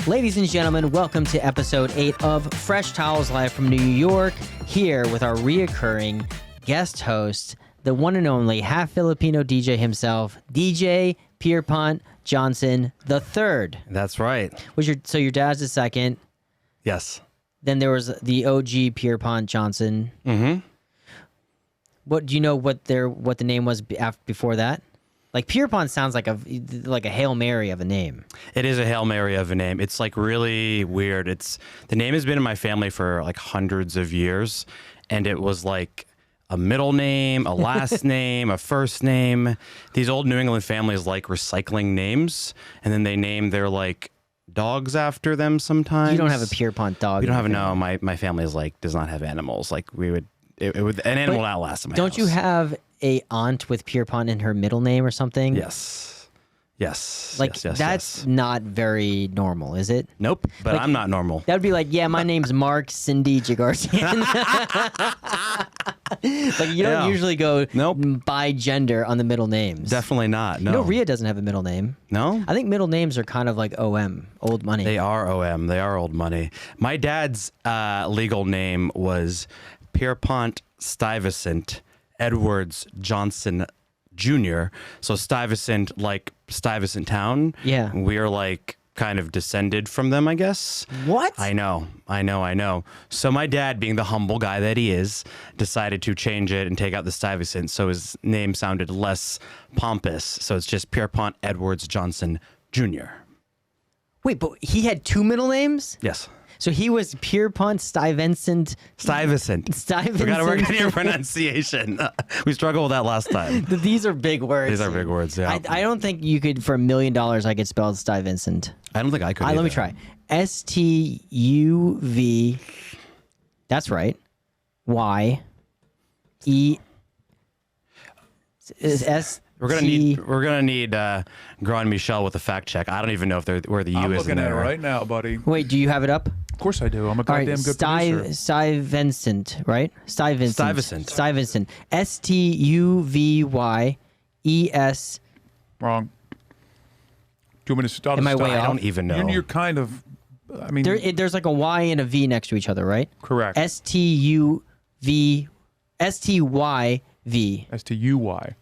Ladies and gentlemen, welcome to episode 8 of Fresh Towels live from New York, here with our reoccurring guest host, the one and only half Filipino DJ himself, DJ Pierpont Johnson III. That's right. So your dad's the second. Yes. Then there was the OG Pierpont Johnson. Mm-hmm. What do you know? What the name was before that? Like Pierpont sounds like a Hail Mary of a name. It is a Hail Mary of a name. It's like really weird. The name has been in my family for like hundreds of years, and it was like a middle name, a last name, a first name. These old New England families like recycling names, and then they name their like dogs after them sometimes. You don't have a Pierpont dog. We don't have no. My family is like does not have animals. Like we would. It would an animal would outlast in my Don't house. you have a aunt with Pierpont in her middle name or something? Yes. Like that's not very normal, is it? Nope. But Like, I'm not normal. That would be like, yeah, my name's Mark Cindy Jigarjian. Like you don't usually go by gender on the middle names. Definitely not. No. You know, Rhea doesn't have a middle name. No? I think middle names are kind of like OM, old money. They are OM. They are old money. My dad's legal name was Pierpont Stuyvesant Edwards Johnson Jr. So Stuyvesant, like Stuyvesant Town. Yeah. We're like kind of descended from them, I guess. What? I know. So my dad, being the humble guy that he is, decided to change it and take out the Stuyvesant so his name sounded less pompous. So it's just Pierpont Edwards Johnson Jr. Wait, but he had two middle names? Yes. So he was Pierpont Stuyvesant. Stuyvesant. We got to work on your pronunciation. We struggled with that last time. These are big words. These are big words, yeah. I don't think you could, for $1 million, I could spell Stuyvesant. I don't think I could Let me try. STUV. That's right. Y. E. S. We're gonna need Grand Michel with a fact check. I don't even know if where the U I'm is looking in at there. it right now, buddy. Wait, do you have it up? Of course I do. I'm a All right, goddamn good producer. Stuyvesant, right? Stuyvesant. STUVYES. Wrong. Do you want me to start? Am I way I off? don't even know. You're kind of. I mean, There's like a Y and a V next to each other, right? correct. STUV. STYV. STUY. you were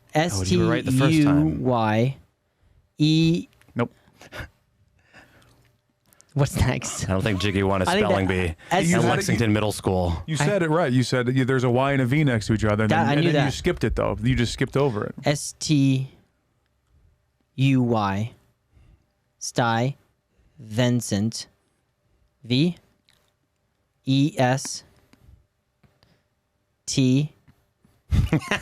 right the first time. STUYE. Nope. What's next? I don't think Jiggy won a I think spelling that- bee You at had it- Lexington Middle School. You said it right. You said there's a Y and a V next to each other. And I then, knew and then that. you skipped it, though. You just skipped over it. STUY. Sty. Vincent. V. ES. T.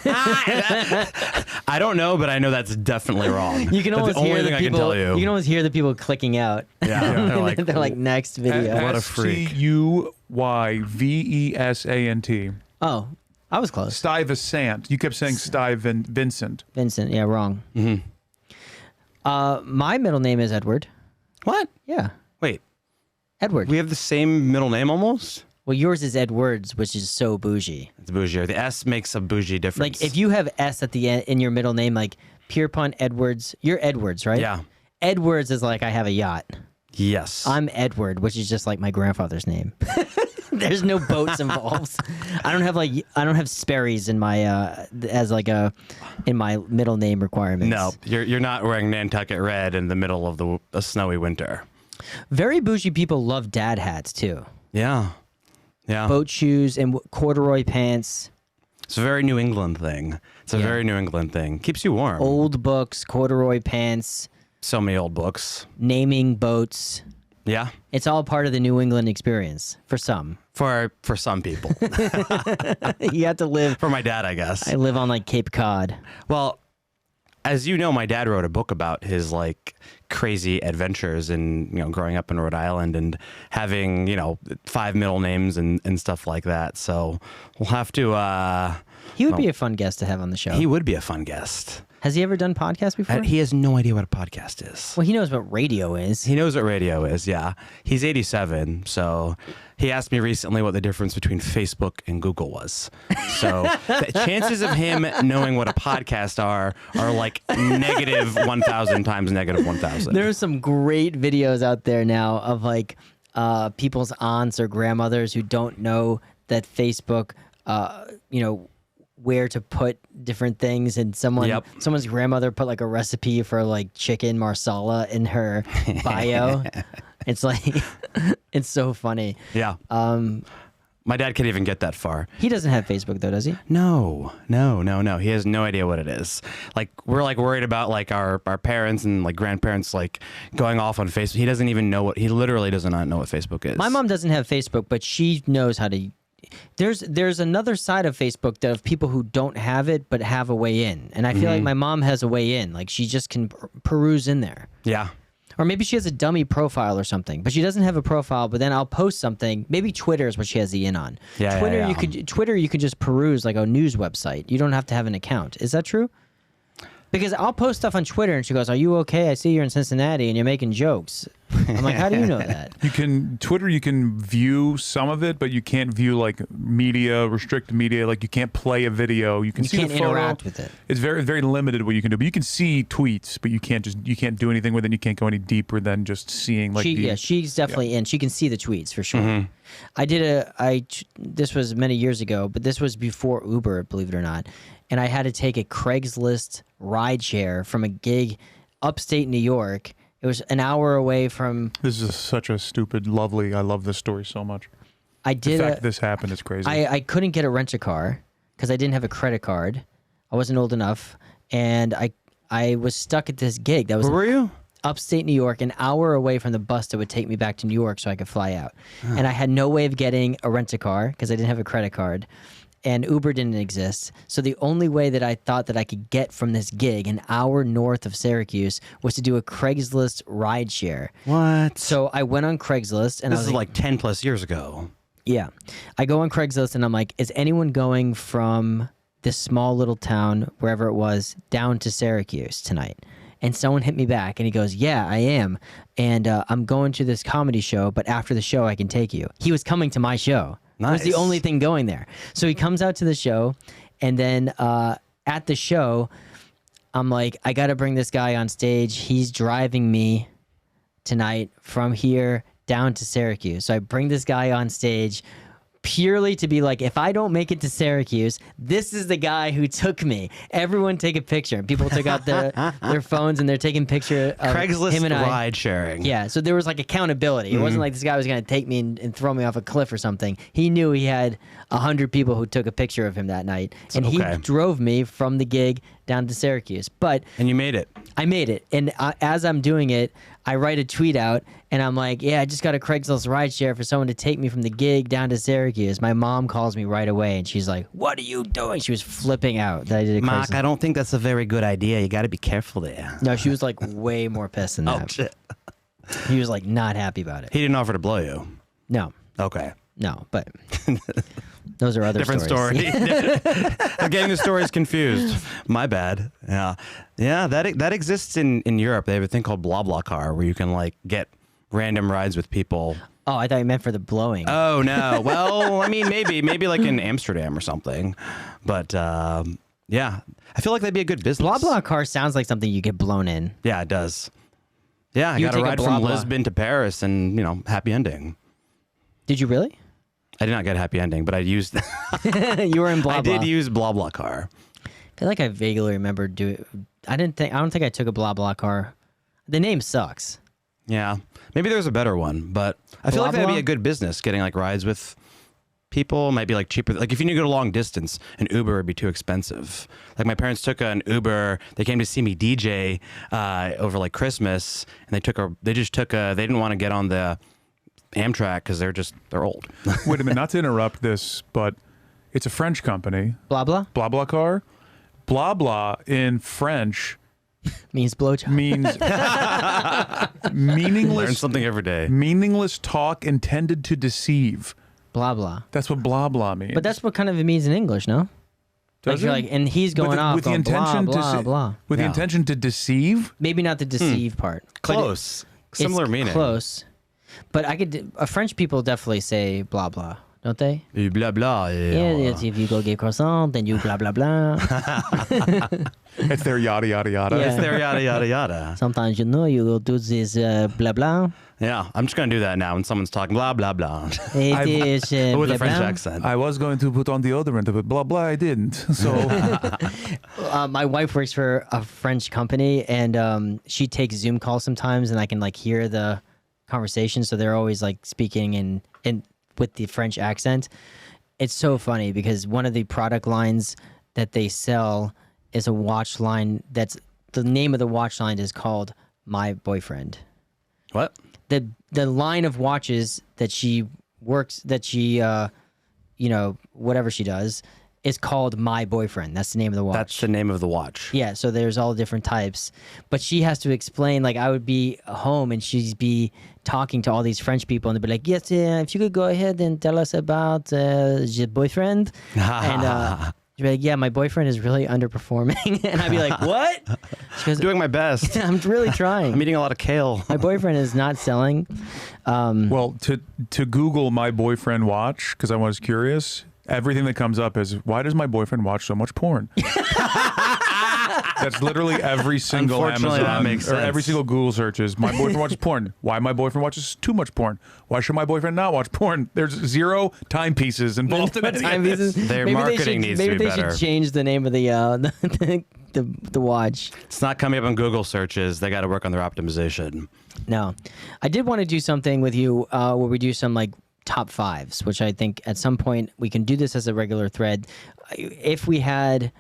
I don't know, but I know that's definitely wrong. You can That's almost the only hear thing the I can people. tell you. You can almost hear the people clicking out. Yeah, They're like next video. What a freak. STUYVESANT. Oh, I was close. Stuyvesant. You kept saying Vincent. Vincent, yeah, wrong. Mm-hmm. My middle name is Edward. What? Yeah, Wait, Edward. we have the same middle name almost? Well, yours is Edwards, which is so bougie. It's bougie. The S makes a bougie difference. Like if you have S at the end in your middle name, like Pierpont Edwards, you're Edwards, right? Yeah. Edwards is like I have a yacht. Yes. I'm Edward, which is just like my grandfather's name. There's no boats involved. I don't have Sperry's in my in my middle name requirements. No, you're not wearing Nantucket red in the middle of a snowy winter. Very bougie people love dad hats too. Yeah. Yeah. Boat shoes and corduroy pants. It's a very New England thing. Very New England thing. Keeps you warm. Old books, corduroy pants, So many old books. naming boats. Yeah. It's all part of the New England experience for some. For some people. You have to live. For my dad, I guess. I live on like Cape Cod. Well, as you know, my dad wrote a book about his like crazy adventures and growing up in Rhode Island and having 5 middle names and stuff like that. So we'll have to. He would be a fun guest to have on the show. He would be a fun guest. Has he ever done podcasts before? He has no idea what a podcast is. Well, he knows what radio is. He knows what radio is, yeah. He's 87, so he asked me recently what the difference between Facebook and Google was. So the chances of him knowing what a podcast are like negative 1,000 times negative 1,000. There are some great videos out there now of like people's aunts or grandmothers who don't know that Facebook, where to put different things, and someone's grandmother put like a recipe for like chicken marsala in her bio. It's like it's so funny. Yeah. My dad can't even get that far. He doesn't have Facebook though, does he? No. He has no idea what it is. Like we're like worried about like our parents and like grandparents like going off on Facebook. He doesn't even know he literally does not know what Facebook is. My mom doesn't have Facebook, but she knows how to. There's another side of Facebook that of people who don't have it but have a way in, and I feel like my mom has a way in. Like she just can peruse in there. Yeah. Or maybe she has a dummy profile or something, but she doesn't have a profile. But then I'll post something. Maybe Twitter is what she has the in on. Yeah, Twitter, yeah. Twitter, you could just peruse like a news website. You don't have to have an account. Is that true? Because I'll post stuff on Twitter and she goes, "Are you okay? I see you're in Cincinnati and you're making jokes." I'm like, "How do you know that?" You can view some of it, but you can't view like media, restricted media. Like you can't play a video. You can see can't the photo. interact with it. It's very, very limited what you can do. But you can see tweets, but you can't do anything with it. You can't go any deeper than just seeing like. She's definitely in. She can see the tweets for sure. This was many years ago, but this was before Uber, believe it or not. And I had to take a Craigslist ride share from a gig upstate New York. It was an hour away from. This is such a stupid, lovely. I love this story so much. The fact this happened is crazy. I couldn't get a rent-a-car because I didn't have a credit card. I wasn't old enough, and I was stuck at this gig. That was Where were you? Upstate New York, an hour away from the bus that would take me back to New York so I could fly out. And I had no way of getting a rent-a-car because I didn't have a credit card. And Uber didn't exist. So the only way that I thought that I could get from this gig an hour north of Syracuse was to do a Craigslist ride share. What? So I went on Craigslist and This I was is like 10 plus years ago. yeah. I go on Craigslist and I'm like, is anyone going from this small little town, wherever it was, down to Syracuse tonight? And someone hit me back and he goes, yeah, I am. And I'm going to this comedy show, but after the show, I can take you. He was coming to my show. Nice. It was the only thing going there. So he comes out to the show, and then at the show, I'm like, I got to bring this guy on stage. He's driving me tonight from here down to Syracuse. So I bring this guy on stage purely to be like, if I don't make it to Syracuse, this is the guy who took me. Everyone take a picture. People took out their phones and they're taking picture of Craigslist him and I. ride sharing. Yeah, so there was like accountability. It wasn't like this guy was going to take me and throw me off a cliff or something. He knew he had 100 people who took a picture of him that night, and he drove me from the gig down to Syracuse. And you made it. I made it, and as I'm doing it, I write a tweet out, and I'm like, yeah, I just got a Craigslist ride share for someone to take me from the gig down to Syracuse. My mom calls me right away, and she's like, what are you doing? She was flipping out that I did a Mark, Craigslist. I don't think that's a very good idea. You got to be careful there. No, she was like way more pissed than that. Oh, shit. He was like not happy about it. He didn't offer to blow you. No. Okay. No, but those are other different stories. story. I'm getting the stories confused. My bad. Yeah, that exists in Europe. They have a thing called BlaBlaCar where you can like get random rides with people. Oh, I thought you meant for the blowing. Oh no. Well, I mean, maybe like in Amsterdam or something. But yeah, I feel like that'd be a good business. BlaBlaCar sounds like something you get blown in. Yeah, it does. Yeah, I You got a take a ride from Blabla. Lisbon to Paris, and happy ending. Did you really? I did not get a happy ending, but I used. You were in BlaBla. I did use BlaBlaCar. I feel like I vaguely remember doing. I don't think I took a BlaBlaCar. The name sucks. Yeah, maybe there's a better one, but I feel like that'd be BlaBla? a good business. Getting like rides with people might be like cheaper. Like if you need to go a long distance, an Uber would be too expensive. Like my parents took an Uber. They came to see me DJ over like Christmas, and they didn't want to get on the Amtrak because they're old. Wait a minute, not to interrupt this, but it's a French company. BlaBla BlaBlaCar. Blabla in French means blowjob. means Learn meaningless something every day. meaningless talk intended to deceive. BlaBla. That's what blah blah means. But that's what kind of it means in English, no? Like you're like, and he's going off with the going intention blah, blah, to blah. with the Yeah. intention to deceive. Maybe not the deceive part. but Close. it's Similar meaning. Close. But French people definitely say blah blah, don't they? Blah blah. Yeah, if you go get croissant, then you blah blah blah. It's their yada yada yada. Yeah. It's their yada yada yada. Sometimes you will do this blah blah. Yeah, I'm just gonna do that now when someone's talking blah blah blah, It is but with blah, a French blah. accent. I was going to put on deodorant, but blah blah, I didn't. So My wife works for a French company, and she takes Zoom calls sometimes, and I can like hear the conversation. So they're always like speaking in with the French accent. It's so funny because one of the product lines that they sell is a watch line. That's the name of the watch line is called My Boyfriend. What? The line of watches that she works, that she whatever she does, is called My Boyfriend. That's the name of the watch. That's the name of the watch. Yeah, so there's all different types. But she has to explain, like I would be home and she'd be talking to all these French people and they'd be like, yes, if you could go ahead and tell us about your boyfriend. And she'd be like, yeah, my boyfriend is really underperforming. And I'd be like, what? She goes, Doing my best. I'm really trying. I'm eating a lot of kale. My boyfriend is not selling. well, to Google my boyfriend watch, because I was curious, everything that comes up is, why does my boyfriend watch so much porn? That's literally every single Unfortunately, Amazon that makes or every sense. single Google search is, my boyfriend watches porn. Why my boyfriend watches too much porn? Why should my boyfriend not watch porn? There's 0 timepieces involved in any of this. Their Maybe marketing needs to maybe be they better. should change the name of the watch. It's not coming up on Google searches. They got to work on their optimization. No, I did want to do something with you where we do some like top fives, which I think at some point we can do this as a regular thread. If we had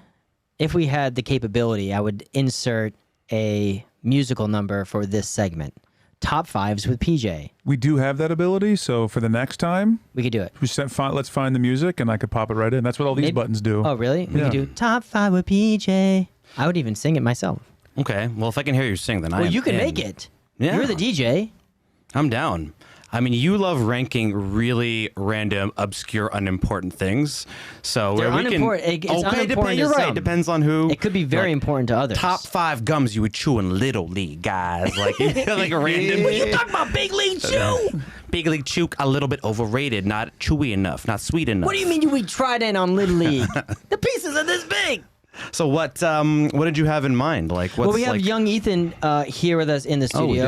the capability, I would insert a musical number for this segment. Top fives with PJ. We do have that ability, so for the next time, We could do it. let's find the music and I could pop it right in. That's what all these Maybe- buttons do. Oh, really? We Yeah. could do top five with PJ. I would even sing it myself. Okay. Well, if I can hear you sing, then I Well, am you can in. make it. Yeah. You're the DJ. I'm down. I mean, you love ranking really random, obscure, unimportant things. So They're where we unimportant. can. It's unimportant You're to right. some. Depends on who. It could be very like, important to others. Top 5 gums you would chew in Little League, guys. Like, like a random. What you talking about, Big League Chew? Big League Chew, a little bit overrated, not chewy enough, not sweet enough. What do you mean we tried it on Little League? The pieces are this big. So what did you have in mind? Like, what's Well, we have like, young Ethan here with us in the Oh, we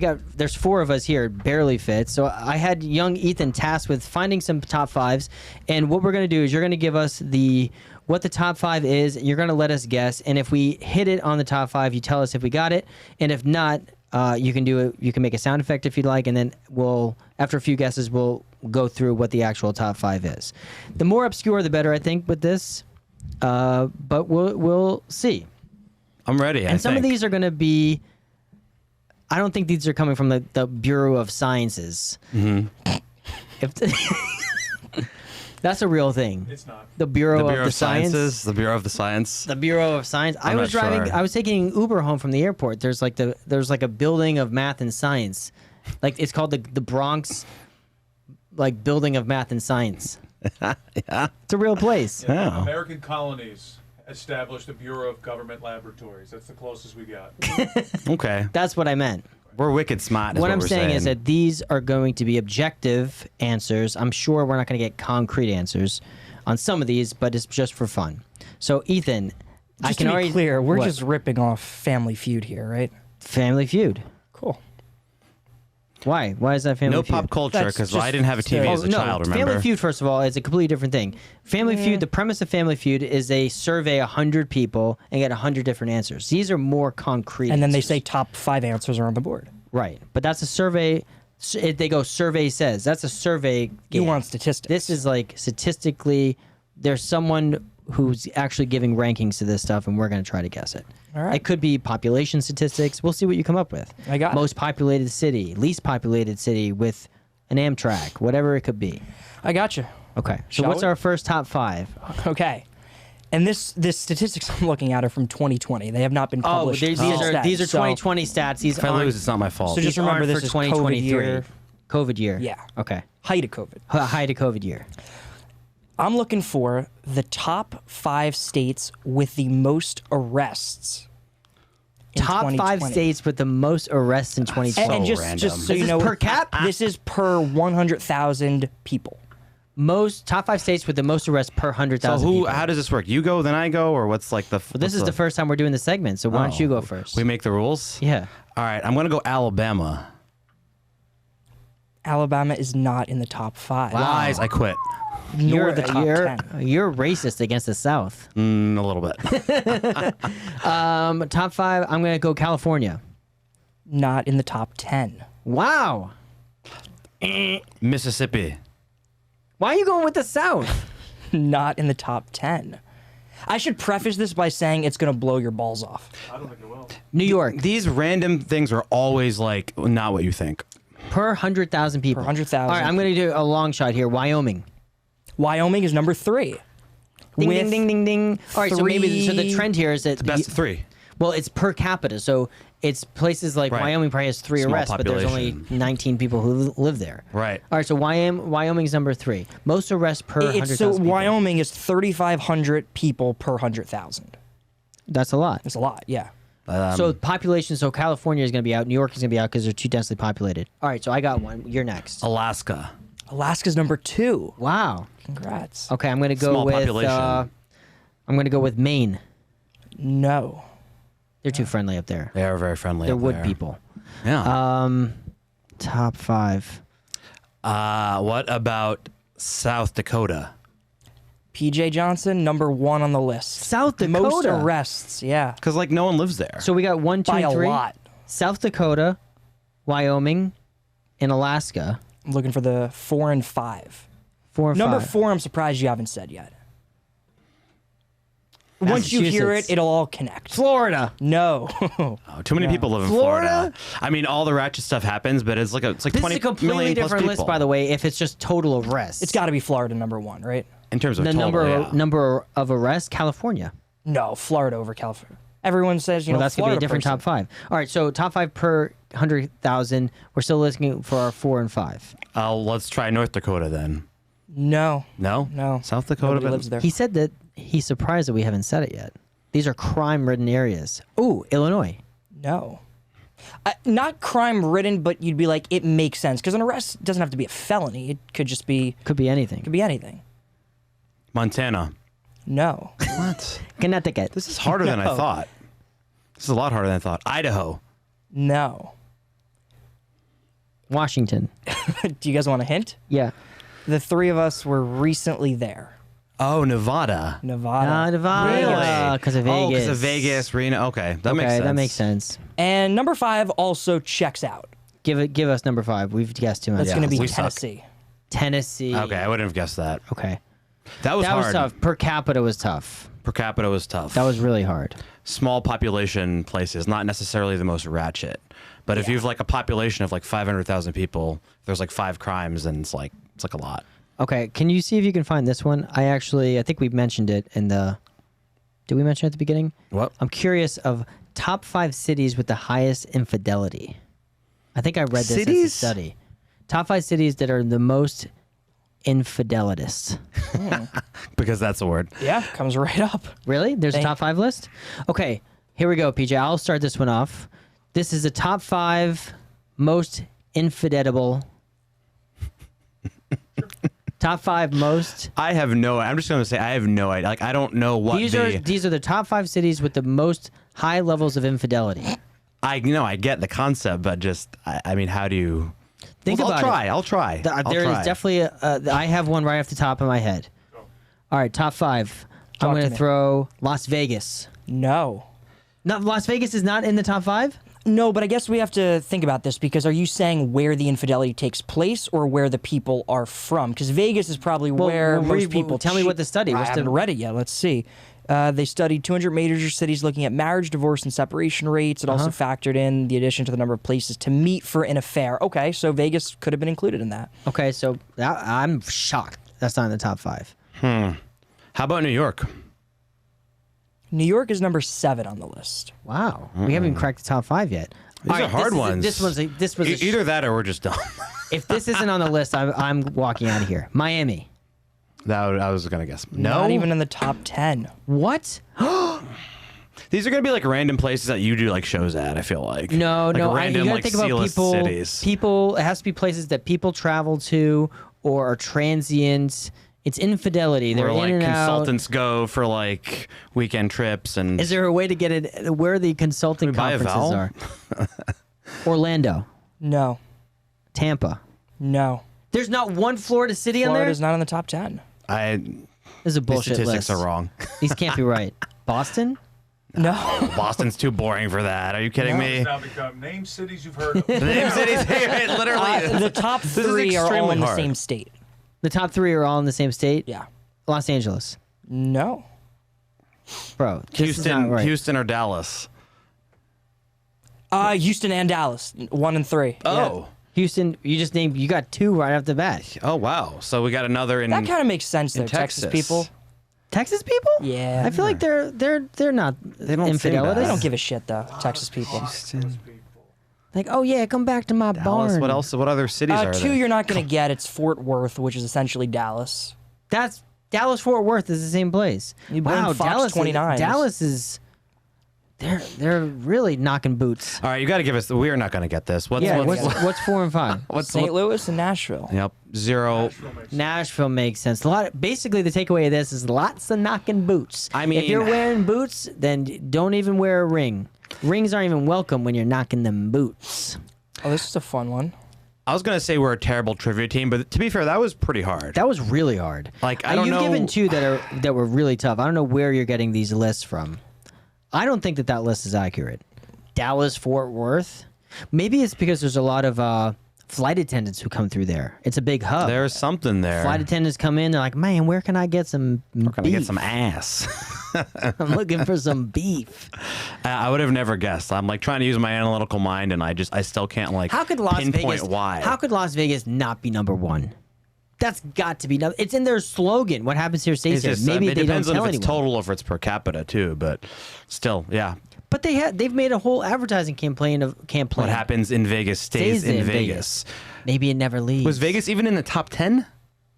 studio. There's 4 of us here, it barely fits. So I had young Ethan tasked with finding some top fives, and what we're gonna do is you're gonna give us what the top 5 is. You're gonna let us guess, and if we hit it on the top 5, you tell us if we got it, and if not, you can do it. You can make a sound effect if you'd like, and then after a few guesses, we'll go through what the actual top 5 is. The more obscure, the better, I think, with this. But we'll see. I'm ready. And some of these are going to be. I don't think these are coming from the Bureau of Sciences. Mm-hmm. That's a real thing. It's not. The Bureau, the Bureau of of Sciences, the Bureau of the Science. The Bureau of Science. I I'm was not driving. sure. I was taking Uber home from the airport. There's like a building of math and science, like it's called the Bronx, like building of math and science. Yeah. It's a real place. Yeah. American colonies established the Bureau of Government Laboratories. That's the closest we got. Okay. That's what I meant. We're wicked smart. Is What I'm we're saying is that these are going to be objective answers. I'm sure we're not going to get concrete answers on some of these, but it's just for fun. So, Ethan, I Just can to be already clear, we're What? just ripping off Family Feud here, right? Family Feud. Cool. Why? Why is that Family no Feud? pop culture That's because just I didn't have a TV so- as a no, child. Remember? Family Feud, first of all, is a completely different thing. Family Feud, the premise of Family Feud is they survey 100 people and get 100 different answers. These are more concrete. And then they answers. say top 5 answers are on the board. Right. But that's a survey. They go survey says. That's a survey game. You want statistics. This is like statistically, there's someone who's actually giving rankings to this stuff, and we're going to try to guess it. All right. It could be population statistics. We'll see what you come up with. I got it. Most populated city, least populated city with an Amtrak, whatever it could be. I got you. Okay. So Shall what's we? our first top 5? Okay. And this statistics I'm looking at are from 2020. They have not been Oh, published. these since are then. 2020 stats. These If I aren't, lose, it's not my fault. So just these remember aren't this for is 2023. COVID year. COVID year. Yeah. Okay. Height of COVID. Height of COVID year. I'm looking for the top 5 states with the most arrests. in Top 5 2020. states with the most arrests in 2020. And random. just so This you is know, per cap? This is per 100,000 people. Top 5 states with the most arrests per So 100,000 people. how does this work? You go, then I go, or what's like the? Well, this is the first time we're doing the segment, so why don't you go first? We make the rules. Yeah. All right, I'm gonna go Alabama. Alabama is not in the top 5. Lies. I quit. Nor the top you're, 10. You're racist against the South. A little bit. Top 5, I'm going to go California. Not in the top 10. Wow. Mississippi. Why are you going with the South? Not in the top 10. I should preface this by saying it's going to blow your balls off. New York. These random things are always like not what you think. Per 100,000 people. Per 100,000 All right, I'm going to do a long shot here. Wyoming. Wyoming is number 3. Ding, with ding, ding, ding, ding. All right, so maybe the 3 trend here is that Best of 3. Well, it's per capita, so it's places like Right. Wyoming probably has 3 Small arrests, but there's only population. 19 people who live there. Right. All right, so Wyoming's number 3. Most arrests per 100,000 So people. Wyoming is 3,500 people per 100,000. That's a lot. That's a lot, yeah. So population, so California is going to be out. New York is going to be out because they're too densely populated. All right, so I got one. You're next. Alaska. Alaska's number 2. Wow. Congrats. Okay, I'm going to go Small with population. I'm going to go with Maine. No. They're too friendly up there. They are very friendly. They're up wood there. people. Yeah. Top 5. What about South Dakota? PJ Johnson, number 1 on the list. South Most Dakota. arrests, yeah. Because like no one lives there. So we got 1, 2, By a 3. lot. South Dakota, Wyoming, and Alaska. I'm looking for the 4 and 5. 4 and Number 5. 4, I'm surprised you haven't said yet. Once you hear it, Massachusetts. it'll all connect. Florida. No. Oh, too many people live in Florida? Florida. I mean, all the ratchet stuff happens, but it's like This 20 is a completely million plus different list, people. by the way, if it's just total arrests. It's got to be Florida number 1, right? In terms of the total, number of arrests, California. No, Florida over California. Everyone says, you Well, know, that's going to be a Florida different person. top 5. All right, so top 5 per 100,000. We're still looking for our 4 and 5. Let's try North Dakota then. No. No, No. South Dakota Nobody lives there. He said that he's surprised that we haven't said it yet. These are crime-ridden areas. Ooh, Illinois. No. Not crime-ridden, but you'd be like, it makes sense. Because an arrest doesn't have to be a felony. It could just be, Could be anything. could be anything. Montana. No. What? Connecticut. This is harder than I No. thought. This is a lot harder than I thought. Idaho. No. Washington. Do you guys want a hint? Yeah. The 3 of us were recently there. Oh, Nevada. Nevada. Nevada. Because of Vegas. Oh, because of Vegas, Reno. Okay, that makes Okay, sense. that makes sense. And number 5 also checks out. Give us number 5. We've guessed too much. That's Yeah, going to be we suck. Tennessee. Tennessee. Okay, I wouldn't have guessed that. Okay. That was That hard. was tough. Per capita was tough. Per capita was tough. That was really hard. Small population places, not necessarily the most ratchet. But if you have like a population of like 500,000 people, there's like 5 crimes, and it's like a lot. Okay, can you see if you can find this one? I think we mentioned it in the... Did we mention it at the beginning? What? I'm curious of top 5 cities with the highest infidelity. I think I read this as a Cities? study. Top 5 cities that are the most infidelitist. Because that's a word. Yeah, comes right up. Really? There's Thank- a top 5 list? Okay, here we go, PJ. I'll start this one off. This is the top 5 most infidelible... Top 5 most... I have no. I'm just gonna say I have no idea. Like I don't know what These are the top 5 cities with the most high levels of infidelity. I get the concept, but just I mean, how do you? Think Well, about it. I'll try. There is definitely I have one right off the top of my head. All right, top 5. I'm Talk going to to me. throw Las Vegas. No. No, Las Vegas is not in the top 5? No, but I guess we have to think about this because are you saying where the infidelity takes place or where the people are from? Because Vegas is probably where most people. tell me what the study. I What's haven't the, read it yet. Let's see. They studied 200 major cities looking at marriage, divorce, and separation rates. It also factored in the addition to the number of places to meet for an affair. Okay, so Vegas could have been included in that. Okay, so I'm shocked. That's not in the top 5. How about New York? New York is number 7 on the list. Wow, we haven't even cracked the top 5 yet. These All are hard this ones. This was Either that or we're just dumb. if this isn't on the list, I'm walking out of here. Miami. I was gonna guess. No, Not even in the top 10. What? These are gonna be like random places that you do like shows at. I feel like No, like no. random You gotta like think about C-list people. cities. People. It has to be places that people travel to or are transient. It's infidelity. They're Where like in and out. consultants go for like weekend trips and Is there a way to get it? Where the consulting Can we buy a conferences vowel? are? Orlando, No. Tampa. No. There's not one Florida city on there. Florida's not in the top 10. I This is a these bullshit statistics list. are wrong. These can't be right. Boston. No. Boston's too boring for that. Are you kidding me? Now become name cities you've heard of. The name cities, literally. The top is 3 are all extremely in the hard. same state. The top 3 are all in the same state. Yeah. Los Angeles, No. bro. This is not Houston, right. Houston or Dallas? Houston and Dallas, 1 and 3. Oh, Houston. You just named. You got 2 right off the bat. oh wow. So we got another in. That kind of makes sense, though, in Texas Texas. people. Texas people. Yeah. I feel like they're not. They don't say infidelity. that. They don't give a shit, though, Texas people. Like, oh yeah, come back to my Dallas. barn. What else? What other cities are 2 there? you're not going to get. It's Fort Worth, which is essentially Dallas. That's Dallas Fort Worth is the same place. You blame wow, Fox Dallas. 29s. Dallas is. They're really knocking boots. All right, you got to give us. We are not going to get this. What's Yeah, what's, what's 4 and 5? what's St. Louis and Nashville. Yep, 0. Nashville makes sense. Basically, the takeaway of this is lots of knocking boots. I mean- if you're wearing boots, then don't even wear a ring. Rings aren't even welcome when you're knocking them boots. Oh, this is a fun one. I was going to say we're a terrible trivia team, but to be fair, that was pretty hard. That was really hard. Like, I don't You've know- given 2 that were really tough. I don't know where you're getting these lists from. I don't think that list is accurate. Dallas Fort Worth. Maybe it's because there's a lot of flight attendants who come through there. It's a big hub. There's something there. Flight attendants come in. They're like, man, where can I get some We're going to beef? get some ass. I'm looking for some beef. I would have never guessed. I'm like trying to use my analytical mind, and I still can't like How could Las pinpoint Vegas? why. How could Las Vegas not be number 1? That's got to be. It's in their slogan. What happens here stays It's here. just, Maybe it they depends don't on tell if it's anyone. total or if it's per capita too, but still, yeah. But they've made a whole advertising campaign What happens in Vegas stays in Vegas. Maybe it never leaves. Was Vegas even in the top 10?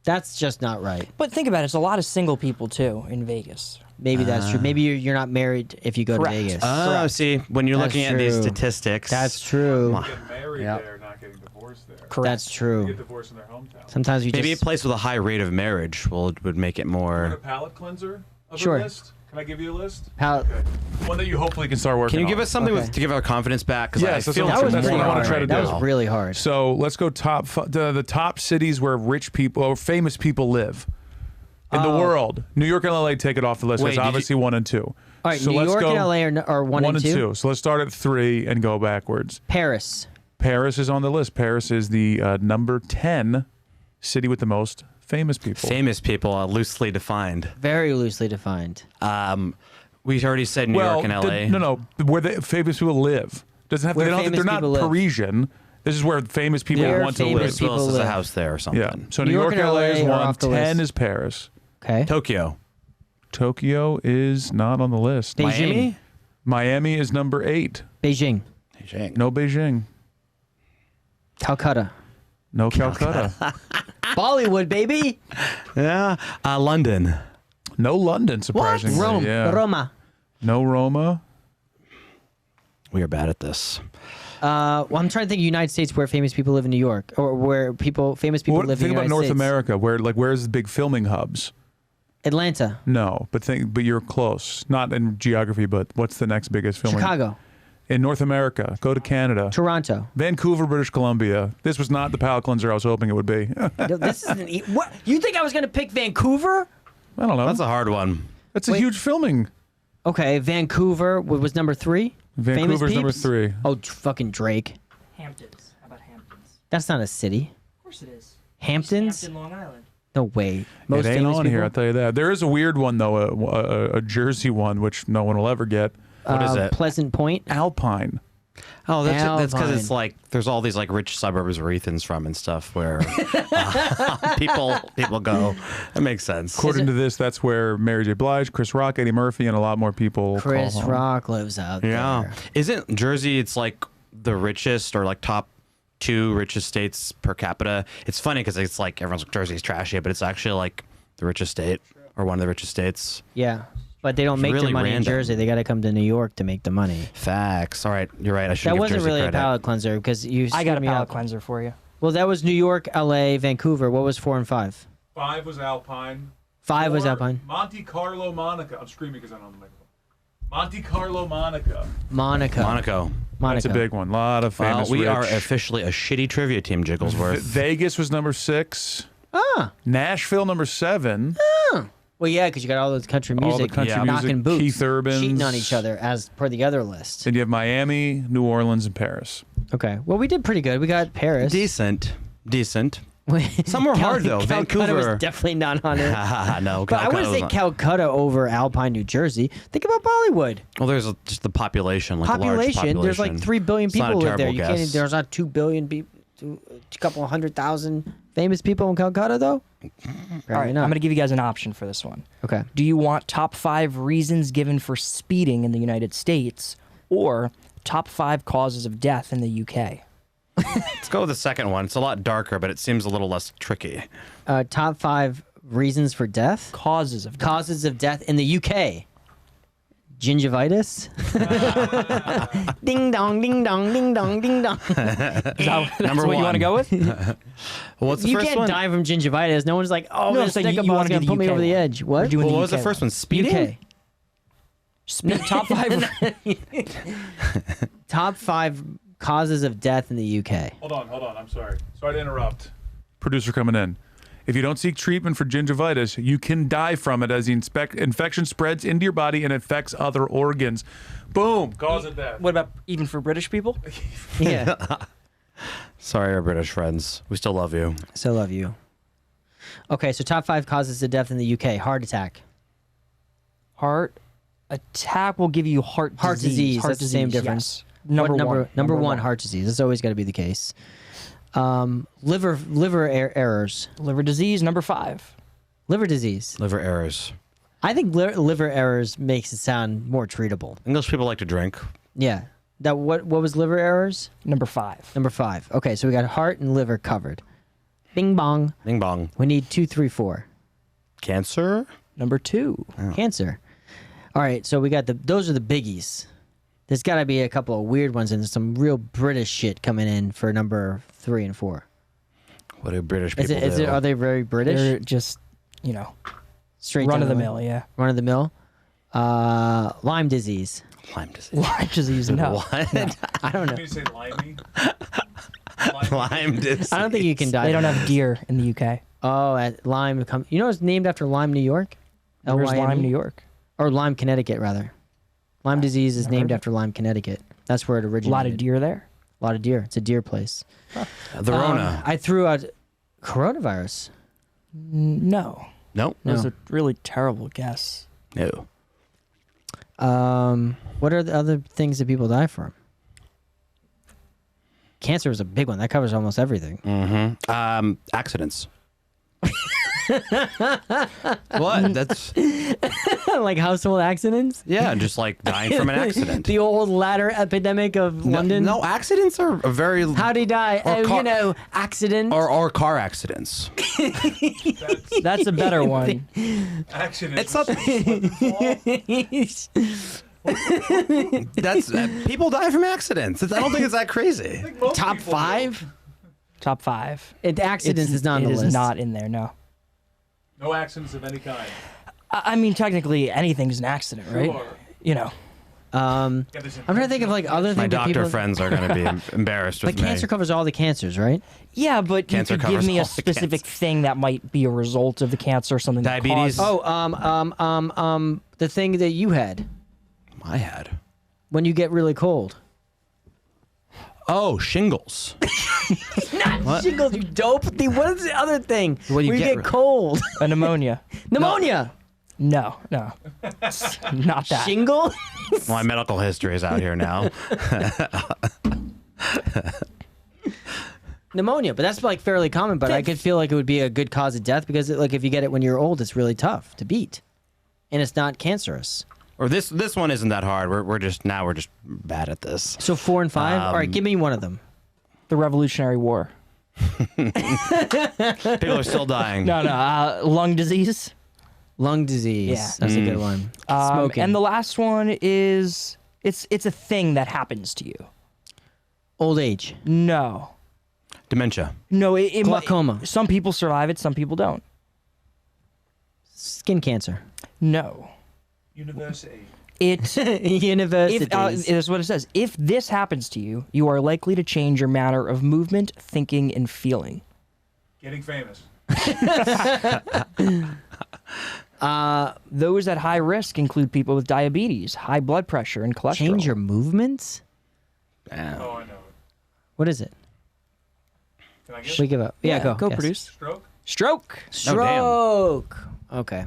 That's just not right. But think about it. It's a lot of single people, too, in Vegas. Maybe that's true. Maybe you're not married if you go Correct. to Vegas. Oh, see, when you're That's looking at these true. statistics. That's true. Getting married Yep. there, not getting divorced there. Correct. That's true. Get divorced in their hometown. Sometimes you Maybe just a place with a high rate of marriage would make it Want a more. palate cleanser of Sure. a list? Can I give you a list? Palate- Okay. One that you hopefully can start working Can you on. give us something Okay. to give our confidence back? Because Yes, I that's feel what that was that's really what I wanna hard. try to That do. was really hard. So let's go the top cities where rich people or famous people live in the world. New York and LA take it off the list. Wait, It's did you- obviously 1 and 2. All right, so New let's York go and LA are 1 and 2. So let's start at 3 and go backwards. Paris. Paris is on the list. Paris is the number 10 city with the most famous people. Famous people, loosely defined. Very loosely defined. We already said New York and LA. No, where the famous people live. Doesn't have. Where They don't, famous they're not people live. Parisian. This is where famous people Where want to famous live. Bruce Willis people has a live. house there or something. Yeah. So New York and LA is are 1. off the 10 list. is Paris. Okay. Tokyo. Tokyo is not on the list. Beijing. Miami? Miami is number 8. Beijing. Beijing. No Beijing. Calcutta. No Calcutta. Bollywood, baby. Yeah. London. No London, surprisingly. Rome. Yeah. Roma. No Roma. We are bad at this. Well, I'm trying to think of United States where famous people live in New York, or where famous people live in the Think about United North States. America, where's the big filming hubs? Atlanta. No, but you're close. Not in geography, but what's the next biggest filming? Chicago. In North America, go to Canada. Toronto. Vancouver, British Columbia. This was not the palate cleanser I was hoping it would be. This isn't. What? You think I was going to pick Vancouver? I don't know. That's a hard one. That's a Wait. huge filming. Okay, Vancouver was number 3. Vancouver's Famous number peeps? 3. Oh, fucking Drake. Hamptons. How about Hamptons? That's not a city. Of course it is. Hamptons? Hampton, Long Island. No way. It Most ain't famous on people? here, I'll tell you that. There is a weird one, though, a Jersey one, which no one will ever get. What is it? Pleasant Point. Alpine. Oh, that's because Alpine. it's like there's all these like rich suburbs where Ethan's from and stuff where people go. That makes sense. According to this, that's where Mary J. Blige, Chris Rock, Eddie Murphy, and a lot more people Chris call home. Rock lives out Yeah. there. Isn't Jersey? It's like the richest or like top 2 richest states per capita. It's funny because it's like everyone's like Jersey's trashy, but it's actually like the richest state or one of the richest states. Yeah. But they don't make Really their money random. in Jersey. They got to come to New York to make the money. Facts. All right, you're right. I should That give wasn't Jersey really credit. a palate cleanser because you. I got a screwed me palate up. cleanser for you. Well, that was New York, L.A., Vancouver. What was 4 and 5? 5 was Alpine. 5 was 4, Alpine. Monte Carlo, Monica. I'm screaming because I'm on the microphone. Monte Carlo, Monica. Monaco. Monaco. Monaco. That's a big one. A lot of Well, famous we are rich. officially a shitty trivia team, Jigglesworth. Vegas was number 6. Ah. Nashville number 7. Well, yeah, because you got all those country music, All the country knocking music. boots, Keith Urban's. cheating on each other as per the other list. Then you have Miami, New Orleans, and Paris. Okay, well, we did pretty good. We got Paris. Decent. Some Some were hard, though. Calcutta Vancouver. was definitely not on it. No, But I would Calcutta say was on- Calcutta over Alpine, New Jersey. Think about Bollywood. Well, there's just the population, like a large Population. There's like 3 billion It's not a people live there. terrible You can't. guess. There's not 2 billion people. A couple 100,000 famous people in Calcutta, though. All Apparently right, not. I'm going to give you guys an option for this one. Okay. Do you want top 5 reasons given for speeding in the United States or top 5 causes of death in the UK? Let's go with the second one. It's a lot darker, but it seems a little less tricky. Top 5 reasons for death. Causes of death. Causes of death in the UK. Gingivitis. Ding dong, ding dong, ding dong, ding dong. That's Number what you want to one. go with? Well, what's the You first can't one? die from gingivitis. No one's like, oh, No, I'm this saying stick you up wanna gonna do the put me UK over the one. edge. What? We're doing Well, the what was the UK first one. one? Speeding? Top 5. Top 5 causes of death in the UK. Hold on. I'm sorry. Sorry to interrupt. Producer coming in. If you don't seek treatment for gingivitis, you can die from it as the infection spreads into your body and affects other organs. Boom. Cause of death. What about even for British people? Yeah. Sorry, our British friends. We still love you. So love you. Okay, so top 5 causes of death in the UK. Heart attack. Heart attack will give you heart Disease. Heart That's the same disease, difference. yes. What Number Number one, one. heart disease. That's always got to be the case. Liver errors. Liver disease, number 5. Liver disease. Liver errors. I think liver errors makes it sound more treatable. English people like to drink. Yeah. That what was liver errors? Number 5. Number 5. Okay, so we got heart and liver covered. Bing bong. Bing bong. We need 2, 3, 4. Cancer? Number 2. Cancer. All right, so we got those are the biggies. There's got to be a couple of weird ones and there's some real British shit coming in for number 3 and 4. What do British Is people it? do? Are they very British? They're just, Straight run down of the line? mill, yeah. Run of the mill. Lyme disease. Lyme disease. Lyme disease, no. What? I don't know. Can you say limey? Lyme disease. I don't think you can die. They don't from have deer in the UK. Oh, at Lyme. You know, it's named after Lyme, New York. Where's LYME? Lyme, New York? Or Lyme, Connecticut, rather. Lyme disease is never named heard of after Lyme, Connecticut. That's where it A originated. lot of deer there. A lot of deer. It's a deer place. The Rona. I threw out coronavirus. No. Nope. That was No. a really terrible guess. No. What are the other things that people die from? Cancer is a big one. That covers almost everything. Accidents. What? That's Like household accidents? just like dying from an accident. The old ladder epidemic of London? No, accidents are a very How'd he die? Or Oh, car- accident. or car accidents. That's a better one. Accident. It's not- Top That's people die from accidents. I don't think it's that crazy. 5? Top 5. Accidents is not on the It is list. not in there, no. No accidents of any kind. I mean, technically, anything's an accident, right? Sure. You know. I'm trying to think of like other things. My that doctor people, friends are going to be embarrassed But with me. cancer covers all the cancers, right? Yeah, but Cancer you could give covers me a all the specific cancers. thing that might be a result of the cancer or something. that Diabetes. caused- The thing that you had I had. when you get really cold. Oh, shingles. Not shingles, you dope. What is the other thing? What do you Where get? get cold. a pneumonia. Pneumonia. No, It's not that. Shingle. My medical history is out here now. Pneumonia, but that's like fairly common. But I could feel like it would be a good cause of death because like if you get it when you're old, it's really tough to beat, and it's not cancerous. Or this one isn't that hard. We're just bad at this. So 4 and 5. All right, give me one of them. The Revolutionary War. People are still dying. No, lung disease. Lung disease. Yeah. That's a good one. Smoking. And the last one is it's a thing that happens to you. Old age. No. Dementia. No, it Glaucoma. Some people survive it, some people don't. Skin cancer. No. University. It Universities. this is what it says. If this happens to you, you are likely to change your manner of movement, thinking, and feeling. Getting famous. Those at high risk include people with diabetes, high blood pressure, and cholesterol. Change your movements? Oh, I know it. What is it? Can I get We give up. Yeah, go. Go Yes. produce. stroke? Stroke. Stroke. Okay.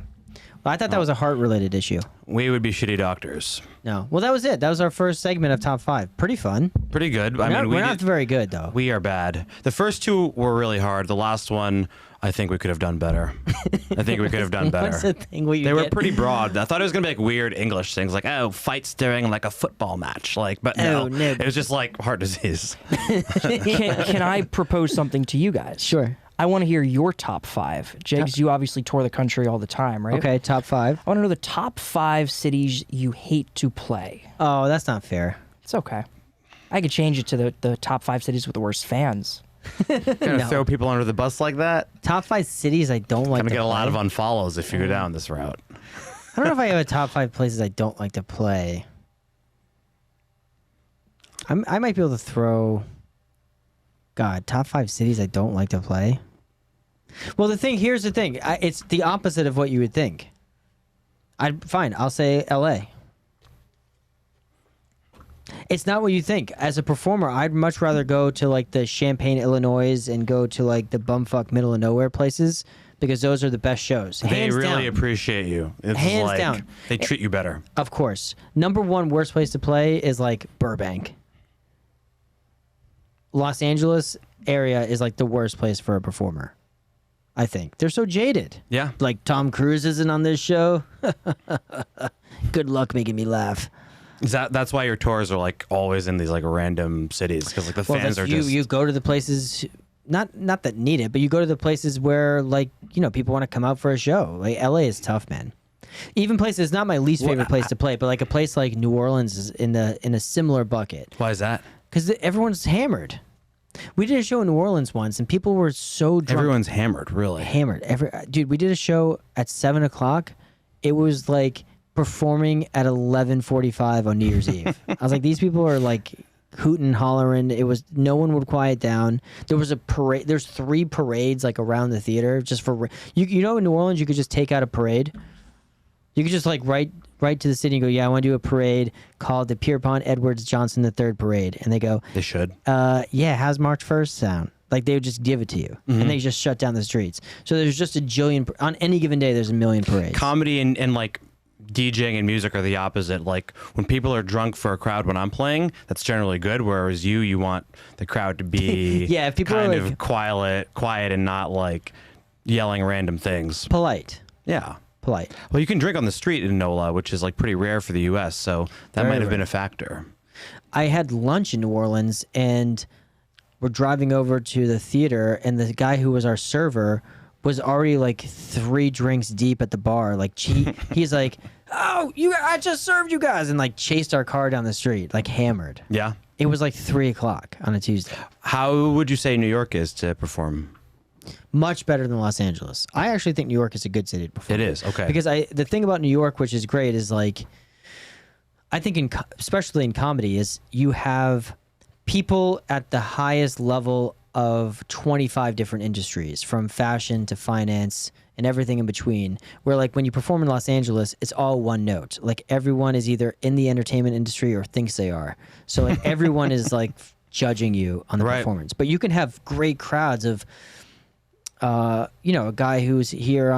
Well, I thought that was a heart-related issue. We would be shitty doctors. No. Well, that was it. That was our first segment of Top 5. Pretty fun. Pretty good. I We're mean, not very good, though. we are bad. The first two were really hard. The last one, I think we could have done better. I think we could have done better. What's the thing where you They were get- pretty broad. I thought it was gonna be like weird English things, like fights during like a football match, like. But no, Oh, no. it was just like heart disease. Can I propose something to you guys? Sure. I want to hear your top 5. Jigs, you obviously tour the country all the time, right? Okay, top 5. I want to know the top 5 cities you hate to play. Oh, that's not fair. It's okay. I could change it to the top 5 cities with the worst fans. Gonna throw people under the bus like that. Top 5 cities I don't like Gonna to get a lot of play. unfollows if you go down this route. I don't know if I have a top 5 places I don't like to play. I might be able to throw... God, top 5 cities I don't like to play? Well, here's the thing. It's the opposite of what you would think. Fine, I'll say L.A. It's not what you think. As a performer, I'd much rather go to like the Champaign, Illinois, and go to like the bumfuck middle of nowhere places because those are the best shows. They Hands really down. appreciate you. It's Hands like, down. They treat you better. Of course. Number 1 worst place to play is like Burbank. Los Angeles area is like the worst place for a performer. I think. They're so jaded. Yeah. Like Tom Cruise isn't on this show. Good luck making me laugh. That's why your tours are like always in these like random cities because like the fans are just. You go to the places not that need it, but you go to the places where like, people want to come out for a show. Like LA is tough, man. Even places, not my least favorite place to play, but like a place like New Orleans is in a similar bucket. Why is that? Because everyone's hammered. We did a show in New Orleans once, and people were so drunk. Everyone's hammered, really. Hammered. Dude, we did a show at 7:00. It was like performing at 11:45 on New Year's Eve. I was like, these people are like hooting, hollering. No one would quiet down. There was a parade. There's 3 parades like around the theater just for in New Orleans you could just take out a parade. You could just like write to the city and go, yeah, I want to do a parade called the Pierpont Edwards Johnson III Parade, and they go, They should. yeah, how's March 1st sound? Like they would just give it to you, and they just shut down the streets. So there's just a jillion on any given day. There's a million parades. Comedy and like DJing and music are the opposite. Like when people are drunk for a crowd when I'm playing, that's generally good. Whereas you want the crowd to be Yeah, if people are, kind like- of quiet and not like yelling random things. Polite. Well, you can drink on the street in NOLA, which is like pretty rare for the U.S. So that Very might have rare. been a factor. I had lunch in New Orleans, and we're driving over to the theater, and the guy who was our server was already like 3 drinks deep at the bar. Like he's like, "Oh, I just served you guys," and like chased our car down the street, like hammered. Yeah. It was like 3:00 on a Tuesday. How would you say New York is to perform? Much better than Los Angeles. I actually think New York is a good city to perform. It is, okay. Because the thing about New York, which is great, is like, I think especially in comedy, is you have people at the highest level of 25 different industries, from fashion to finance and everything in between. Where like when you perform in Los Angeles, it's all one note. Like everyone is either in the entertainment industry or thinks they are. So like everyone is like judging you on the Right. performance. But you can have great crowds of a guy who's here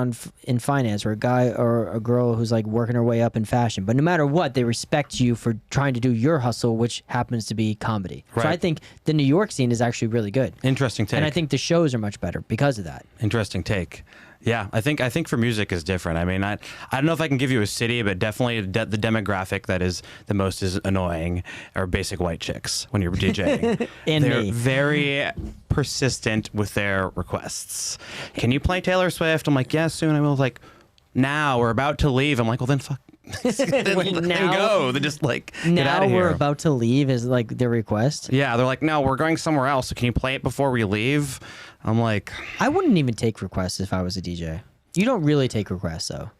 in finance, or a guy or a girl who's like working her way up in fashion. But no matter what, they respect you for trying to do your hustle, which happens to be comedy. So Right. I think the New York scene is actually really good. Interesting take. And I think the shows are much better because of that. Interesting take. Yeah, I think for music is different. I mean, I don't know if I can give you a city, but definitely the demographic that is the most is annoying are basic white chicks when you're DJing. And They're me. very persistent with their requests. Can you play Taylor Swift? I'm like, yeah, soon I will. Like, now we're about to leave. I'm like, well, then fuck. then Wait, now, go. They're just like, get Now out of here. we're about to leave is like their request. Yeah, they're like, no, we're going somewhere else. So can you play it before we leave? I'm like, I wouldn't even take requests if I was a DJ. You don't really take requests though.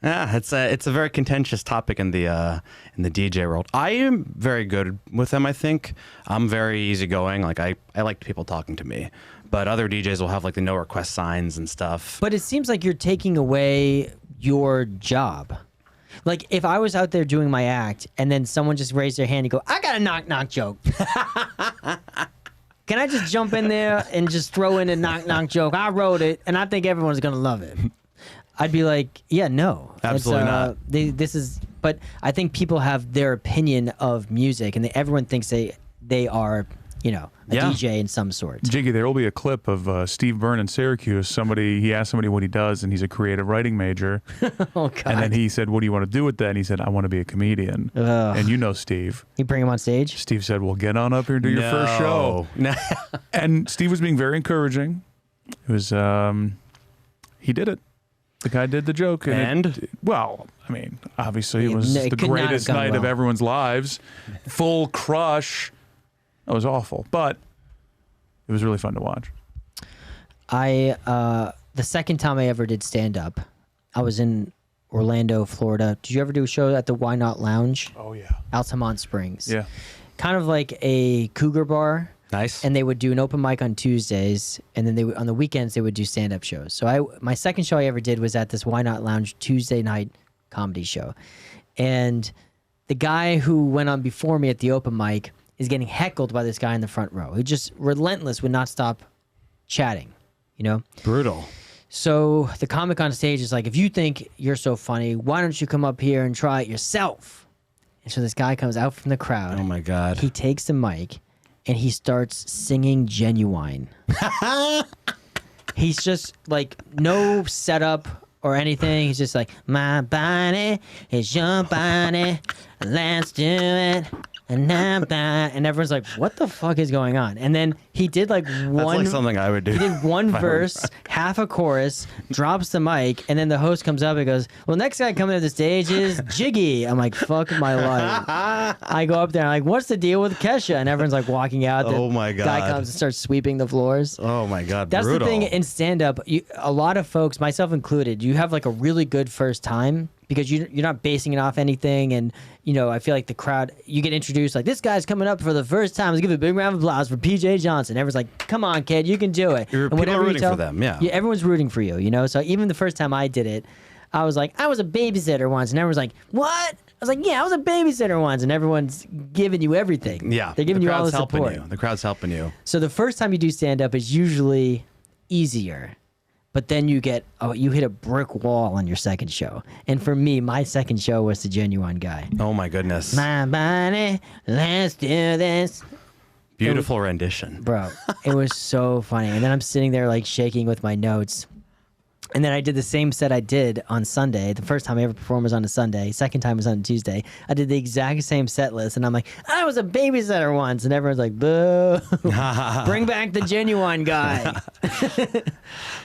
yeah, it's a very contentious topic in the DJ world. I am very good with them. I think I'm very easygoing. Like I like people talking to me, but other DJs will have like the no request signs and stuff. But it seems like you're taking away your job. Like if I was out there doing my act and then someone just raised their hand and go, I got a knock joke. Can I just jump in there and just throw in a knock joke? I wrote it and I think everyone's going to love it. I'd be like, yeah, no. Absolutely not. But I think people have their opinion of music and everyone thinks they are, a DJ in some sort. Jiggy, there will be a clip of Steve Byrne in Syracuse. He asked somebody what he does, and he's a creative writing major. Oh, God. And then he said, what do you want to do with that? And he said, I want to be a comedian. Ugh. And you know Steve. You bring him on stage? Steve said, well, get on up here and do your first show. No. And Steve was being very encouraging. It was, he did it. The guy did the joke. Obviously it was it the could not have greatest gone night of well. everyone's lives. Full crush. That was awful. But it was really fun to watch. The second time I ever did stand up, I was in Orlando, Florida. Did you ever do a show at the Why Not Lounge? Oh, yeah. Altamont Springs. Yeah. Kind of like a cougar bar. Nice. And they would do an open mic on Tuesdays, and then on the weekends they would do stand-up shows. So my second show I ever did was at this Why Not Lounge Tuesday night comedy show, and the guy who went on before me at the open mic is getting heckled by this guy in the front row. He just relentless, would not stop chatting, Brutal. So the comic on stage is like, if you think you're so funny, why don't you come up here and try it yourself? And so this guy comes out from the crowd. Oh my God. He takes the mic. And he starts singing Genuine. He's just like no setup or anything. He's just like, my body is your body. Let's do it. And everyone's like, what the fuck is going on? And then he did like That's one. like something I would do. He did one if I were verse, half a chorus, drops the mic, and then the host comes up and goes, well, next guy coming to the stage is Jiggy. I'm like, fuck my life. I go up there, I'm like, what's the deal with Kesha? And everyone's like walking out. The Oh, my God. guy comes and starts sweeping the floors. Oh my God. That's brutal. the thing in stand-up. A lot of folks, myself included, you have like a really good first time because you're not basing it off anything. And, I feel like the crowd, you get introduced like, this guy's coming up for the first time. Let's give a big round of applause for PJ Johnson. Everyone's like, come on, kid, you can do it. People are rooting for them, yeah. Everyone's rooting for you, So even the first time I did it, I was like, I was a babysitter once. And everyone's like, what? I was like, yeah, I was a babysitter once. And everyone's giving you everything. Yeah. They're giving the you all the crowd's support. helping you. The crowd's helping you. So the first time you do stand up is usually easier, but then you hit a brick wall on your second show. And for me, my second show was the Genuine guy. Oh my goodness. My body, let's do this. Beautiful rendition. Bro, it was so funny. And then I'm sitting there like shaking with my notes. And then I did the same set I did on Sunday. The first time I ever performed was on a Sunday. Second time was on a Tuesday. I did the exact same set list. And I'm like, I was a babysitter once. And everyone's like, boo. Bring back the Genuine guy.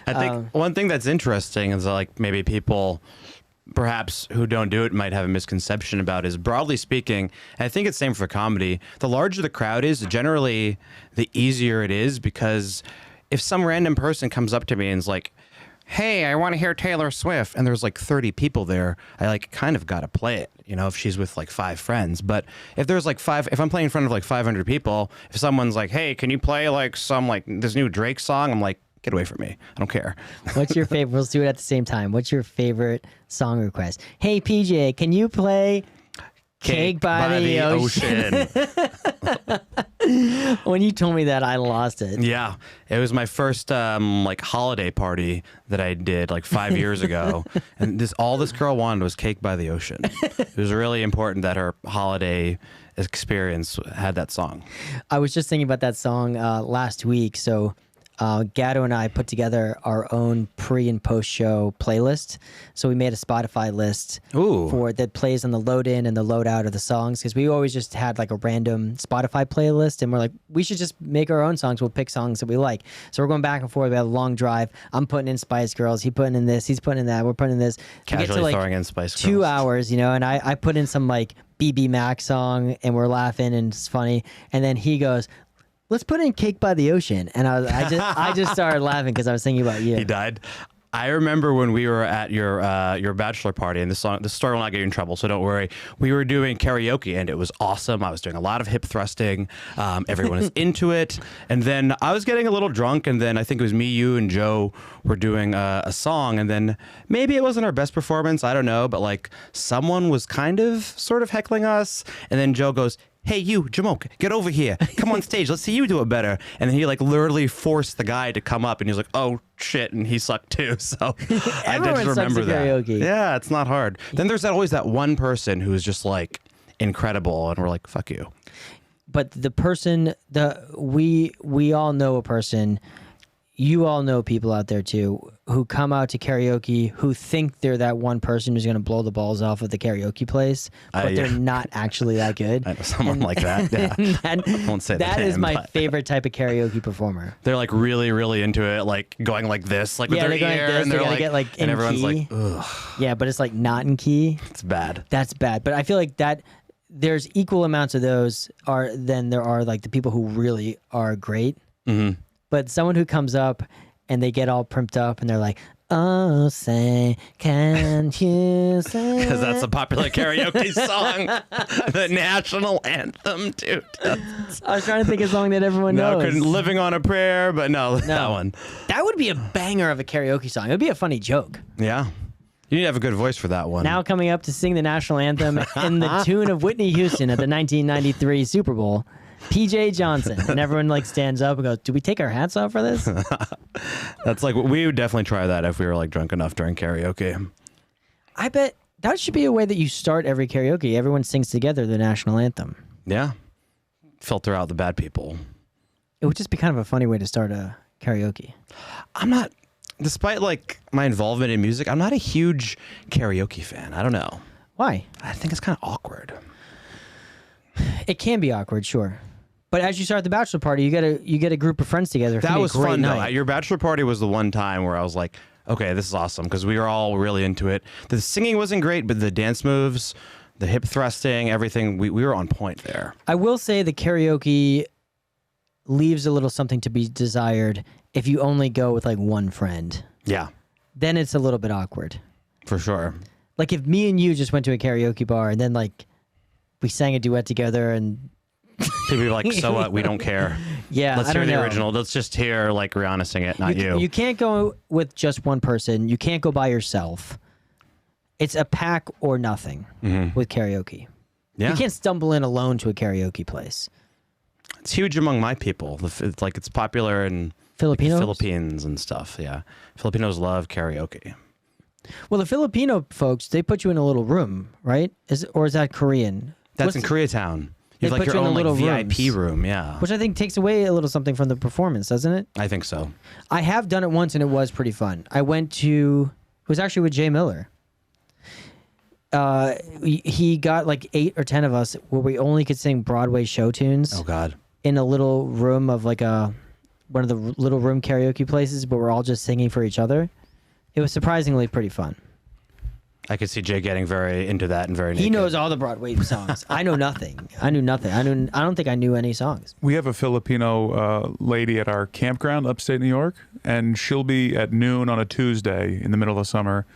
I think one thing that's interesting is like maybe people perhaps who don't do it might have a misconception about is, broadly speaking, and I think it's the same for comedy, the larger the crowd is, generally the easier it is, because if some random person comes up to me and is like, hey, I want to hear Taylor Swift, and there's like 30 people there, I like kind of got to play it, if she's with like 5 friends. But if there's like if I'm playing in front of like 500 people, if someone's like, hey, can you play like some like this new Drake song? I'm like, get away from me. I don't care. What's your favorite? Let's do it at the same time. What's your favorite song request? Hey, PJ, can you play Cake by the Ocean? When you told me that, I lost it. Yeah, it was my first like holiday party that I did like 5 years ago, and all this girl wanted was Cake by the Ocean. It was really important that her holiday experience had that song. I was just thinking about that song last week. So Gatto and I put together our own pre and post show playlist. So we made a Spotify list Ooh. for that plays on the load in and the load out of the songs, because we always just had like a random Spotify playlist, and we're like, we should just make our own songs. We'll pick songs that we like. So we're going back and forth. We had a long drive. I'm putting in Spice Girls. He putting in this. He's putting in that. We're putting in this. We get to Casually throwing in Spice Girls. 2 hours, you know, and I put in some like BB Mac song, and we're laughing and it's funny. And then he goes, let's put in Cake by the Ocean. And I just started laughing because I was thinking about you. He died. I remember when we were at your bachelor party, and the story will not get you in trouble, so don't worry. We were doing karaoke, and it was awesome. I was doing a lot of hip thrusting. Everyone is into it. And then I was getting a little drunk, and then I think it was me, you, and Joe were doing a song, and then maybe it wasn't our best performance. I don't know, but like someone was kind of sort of heckling us, and then Joe goes, hey, you, Jamoke, get over here. Come on stage. Let's see you do it better. And then he like literally forced the guy to come up, and he's like, oh shit, and he sucked too. So I Everyone just remember sucks at that. karaoke. Yeah, it's not hard. Then there's always that one person who's just like incredible, and we're like, fuck you. But the person, we all know a person. You all know people out there too who come out to karaoke who think they're that one person who's going to blow the balls off of the karaoke place, but they're not actually that good. I know someone like that. Yeah. I won't say that the is name, my but favorite type of karaoke performer. they're like really, really into it, like going like this, like with Yeah, their they're going ear, like this, and they they're gotta like, get, like, and in everyone's key. like, ugh, Yeah, but it's like not in key. it's bad. That's bad. But I feel like that there's equal amounts of those than there are like the people who really are great. Mm-hmm. But someone who comes up and they get all primped up and they're like, oh, say, can you say? Because that's a popular karaoke song, the national anthem, dude. I was trying to think of a song that everyone No, knows. living on a prayer, but no, that one. That would be a banger of a karaoke song. It would be a funny joke. Yeah. You need to have a good voice for that one. Now coming up to sing the national anthem in the tune of Whitney Houston at the 1993 Super Bowl, PJ Johnson. And everyone like stands up and goes, do we take our hats off for this? That's like, we would definitely try that if we were like drunk enough during karaoke. I bet that should be a way that you start every karaoke. Everyone sings together the national anthem. Yeah. Filter out the bad people. It would just be kind of a funny way to start a karaoke. I'm not, despite like my involvement in music, I'm not a huge karaoke fan. I don't know. Why? I think it's kind of awkward. It can be awkward, sure. But as you start the bachelor party, you get a group of friends together. It can That be a was great fun though. night. Your bachelor party was the one time where I was like, okay, this is awesome, because we were all really into it. The singing wasn't great, but the dance moves, the hip thrusting, everything, we were on point there. I will say the karaoke leaves a little something to be desired if you only go with like one friend. Yeah, Then it's a little bit awkward. for sure. Like if me and you just went to a karaoke bar and then like we sang a duet together and People be like, so what? We don't care. yeah, Let's I hear don't the know. original. Let's just hear like Rihanna sing it, not you. You can't go with just one person. You can't go by yourself. It's a pack or nothing with karaoke. Yeah. You can't stumble in alone to a karaoke place. It's huge among my people. It's like it's popular in Filipinos? the Philippines and stuff. Yeah. Filipinos love karaoke. Well, the Filipino folks, they put you in a little room, right? Or is that Korean? That's What's in the- Koreatown. You They have like put your you in own the like little VIP rooms. room. Yeah. Which I think takes away a little something from the performance, doesn't it? I think so. I have done it once and it was pretty fun. I went to, it was actually with Jay Miller. He got like 8 or 10 of us where we only could sing Broadway show tunes Oh God. in a little room of like one of the little room karaoke places, but we're all just singing for each other. It was surprisingly pretty fun. I could see Jay getting very into that and very naked. He knows all the Broadway songs. I know nothing. I knew nothing. I don't think I knew any songs. We have a Filipino lady at our campground upstate New York, and she'll be at noon on a Tuesday in the middle of summer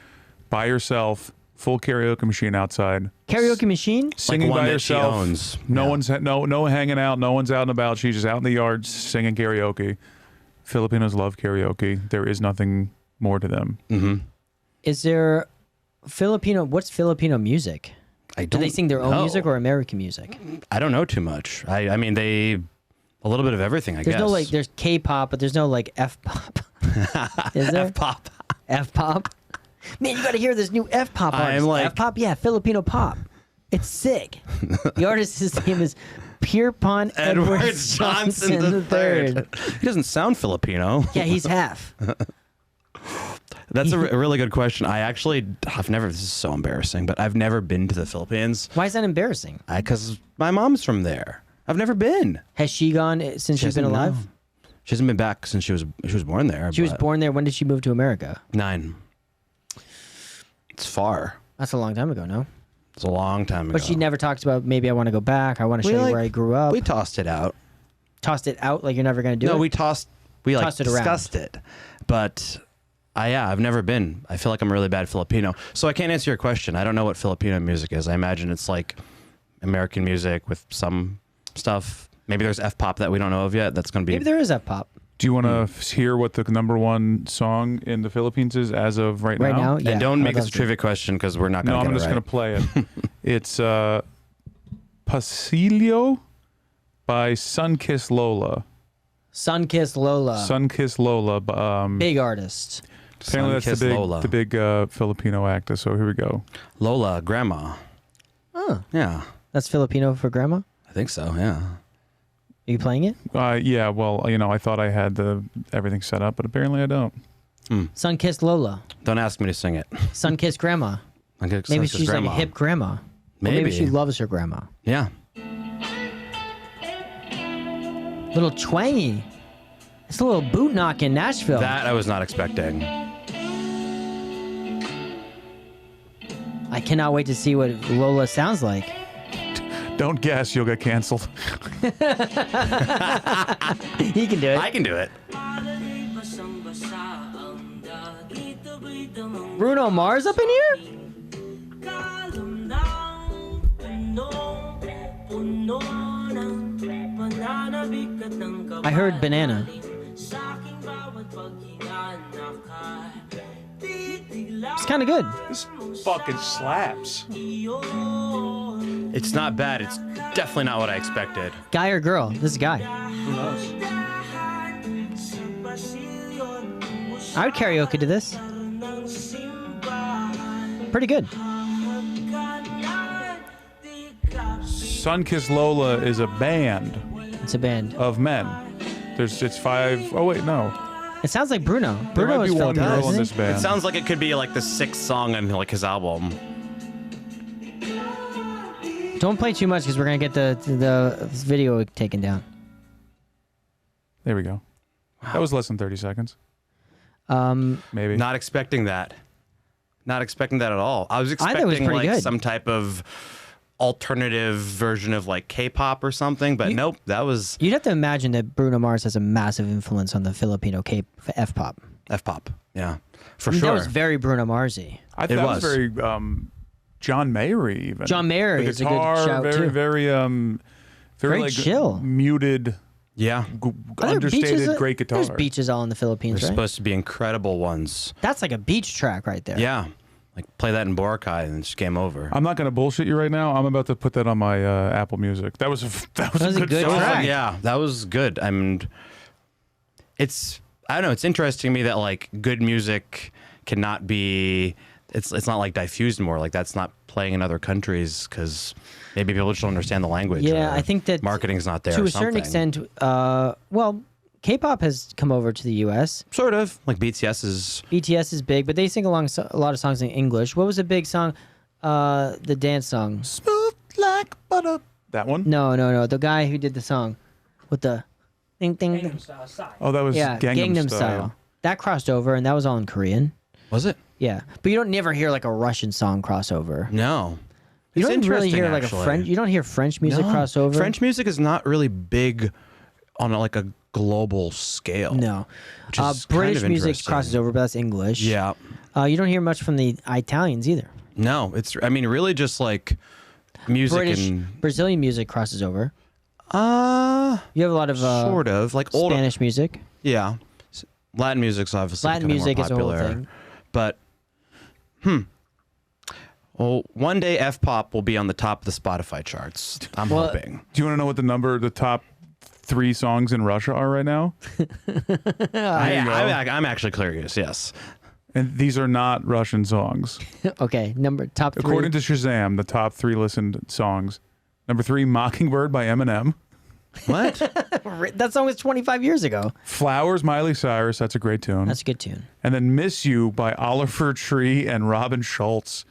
by herself, full karaoke machine outside. Karaoke machine? Singing one by that she herself. owns. No Yeah. one's no hanging out. No one's out and about. She's just out in the yard singing karaoke. Filipinos love karaoke. There is nothing more to them. Mm-hmm. Is there what's Filipino music? I Do don't they sing their own know. music or American music? I don't know too much. I mean, a little bit of everything, I There's guess. no like, there's K-pop, but there's no like F-pop. Is there? F-pop. F-pop? Man, you got to hear this new F-pop artist. I'm like- F-pop? Yeah, Filipino pop. It's sick. The artist's name is Pierpont Edwards Johnson III. He doesn't sound Filipino. Yeah, he's half. That's a really good question. I've never, this is so embarrassing, but I've never been to the Philippines. Why is that embarrassing? Because my mom's from there. I've never been. Has she gone since she's been alive? No. She hasn't been back since she was born there. She was born there. When did she move to America? 9. It's far. That's a long time ago, no? It's a long time ago. But she never talks about, maybe I want to go back. I want to show you where I grew up. We tossed it out. Tossed it out like you're never going to do it? No, we Tossed it discussed it. But I've never been. I feel like I'm a really bad Filipino. So I can't answer your question. I don't know what Filipino music is. I imagine it's like American music with some stuff. Maybe there's F-pop that we don't know of yet. That's going to be... Maybe there is F-pop. Do you want to hear what the #1 song in the Philippines is as of right now? Right now, yeah. And don't make I'd this a love to. trivia question because we're not going to No, I'm just going to play it. It's Pasilio by Sunkissed Lola. Sunkissed Lola. Sunkissed Lola. Big artist. Apparently that's Lola. the big Filipino actor. So here we go. Lola, grandma. Oh, Yeah, that's Filipino for grandma? I think so, yeah. Are you playing it? Yeah, well, I thought I had everything set up, but apparently I don't. Sunkissed Lola. Don't ask me to sing it. Sunkissed grandma. Maybe Maybe she's like a hip grandma. Or maybe Maybe. she loves her grandma. Yeah. Little twangy. It's a little boot knock in Nashville. That I was not expecting. I cannot wait to see what Lola sounds like. Don't guess, you'll get canceled. He can do it. I can do it. Bruno Mars up in here? I heard banana. It's kind of good. This fucking slaps. It's not bad. It's definitely not what I expected. Guy or girl? This is a guy. Who knows? I would karaoke to this. Pretty good. Sunkissed Lola is a band It's a band. of men. It's 5. Oh wait, no. It sounds like Bruno. There Bruno might is be one Filipino, girl in isn't this he? band. It sounds like it could be like the 6th song on like his album. Don't play too much because we're gonna get the video taken down. There we go. That was less than 30 seconds. Maybe. Not expecting that. Not expecting that at all. I was I thought it was expecting pretty like good. some type of alternative version of like K-pop or something, but nope, that was You'd have to imagine that Bruno Mars has a massive influence on the Filipino F-pop. F-pop. Yeah, for I mean, sure. That was very Bruno Mars-y. I thought It that was was. very John Mayer even. John Mayer The is a good guitar, shout, very, too. very, very Very like chill. muted, Yeah, Are there understated, beaches- great guitar. There's beaches all in the Philippines, there's right? supposed to be incredible ones. That's like a beach track right there. Yeah, like play that in Boracay and it's game over. I'm not going to bullshit you right now. I'm about to put that on my Apple Music. That was a good song. track. Yeah, that was good. I don't know. It's interesting to me that like good music cannot be. It's not like diffused more. Like that's not playing in other countries because maybe people just don't understand the language. Yeah, or I think that marketing's not there. to or a certain something. extent. Well, K-pop has come over to the U.S. Sort of like BTS is. BTS is big, but they sing a lot of songs in English. What was a big song? The dance song. Smooth like butter. That one? No. The guy who did the song with the ding ding. Oh, that was Yeah, Gangnam Style. That crossed over, and that was all in Korean. Was it? Yeah, but you don't never hear like a Russian song crossover. No. You It's don't really interesting, hear like actually. a French. You don't hear French music No. crossover. French music is not really big on like a global scale. No. Which is British kind of music interesting. crosses over, but that's English. Yeah. You don't hear much from the Italians either. No, really just like music and Brazilian music crosses over. You have a lot of sort of like old Spanish music. Yeah. Latin music's obviously Latin becoming music more is a whole popular. thing. But well, one day F-pop will be on the top of the Spotify charts. I'm Well, hoping. Do you want to know what the top 3 songs in Russia are right now? I'm actually curious. Yes. And these are not Russian songs. Okay, top 3. According to Shazam, the top 3 listened songs: Number 3, Mockingbird by Eminem. What? That song was 25 years ago. Flowers, Miley Cyrus. That's a great tune. That's a good tune. And then Miss You by Oliver Tree and Robin Schultz.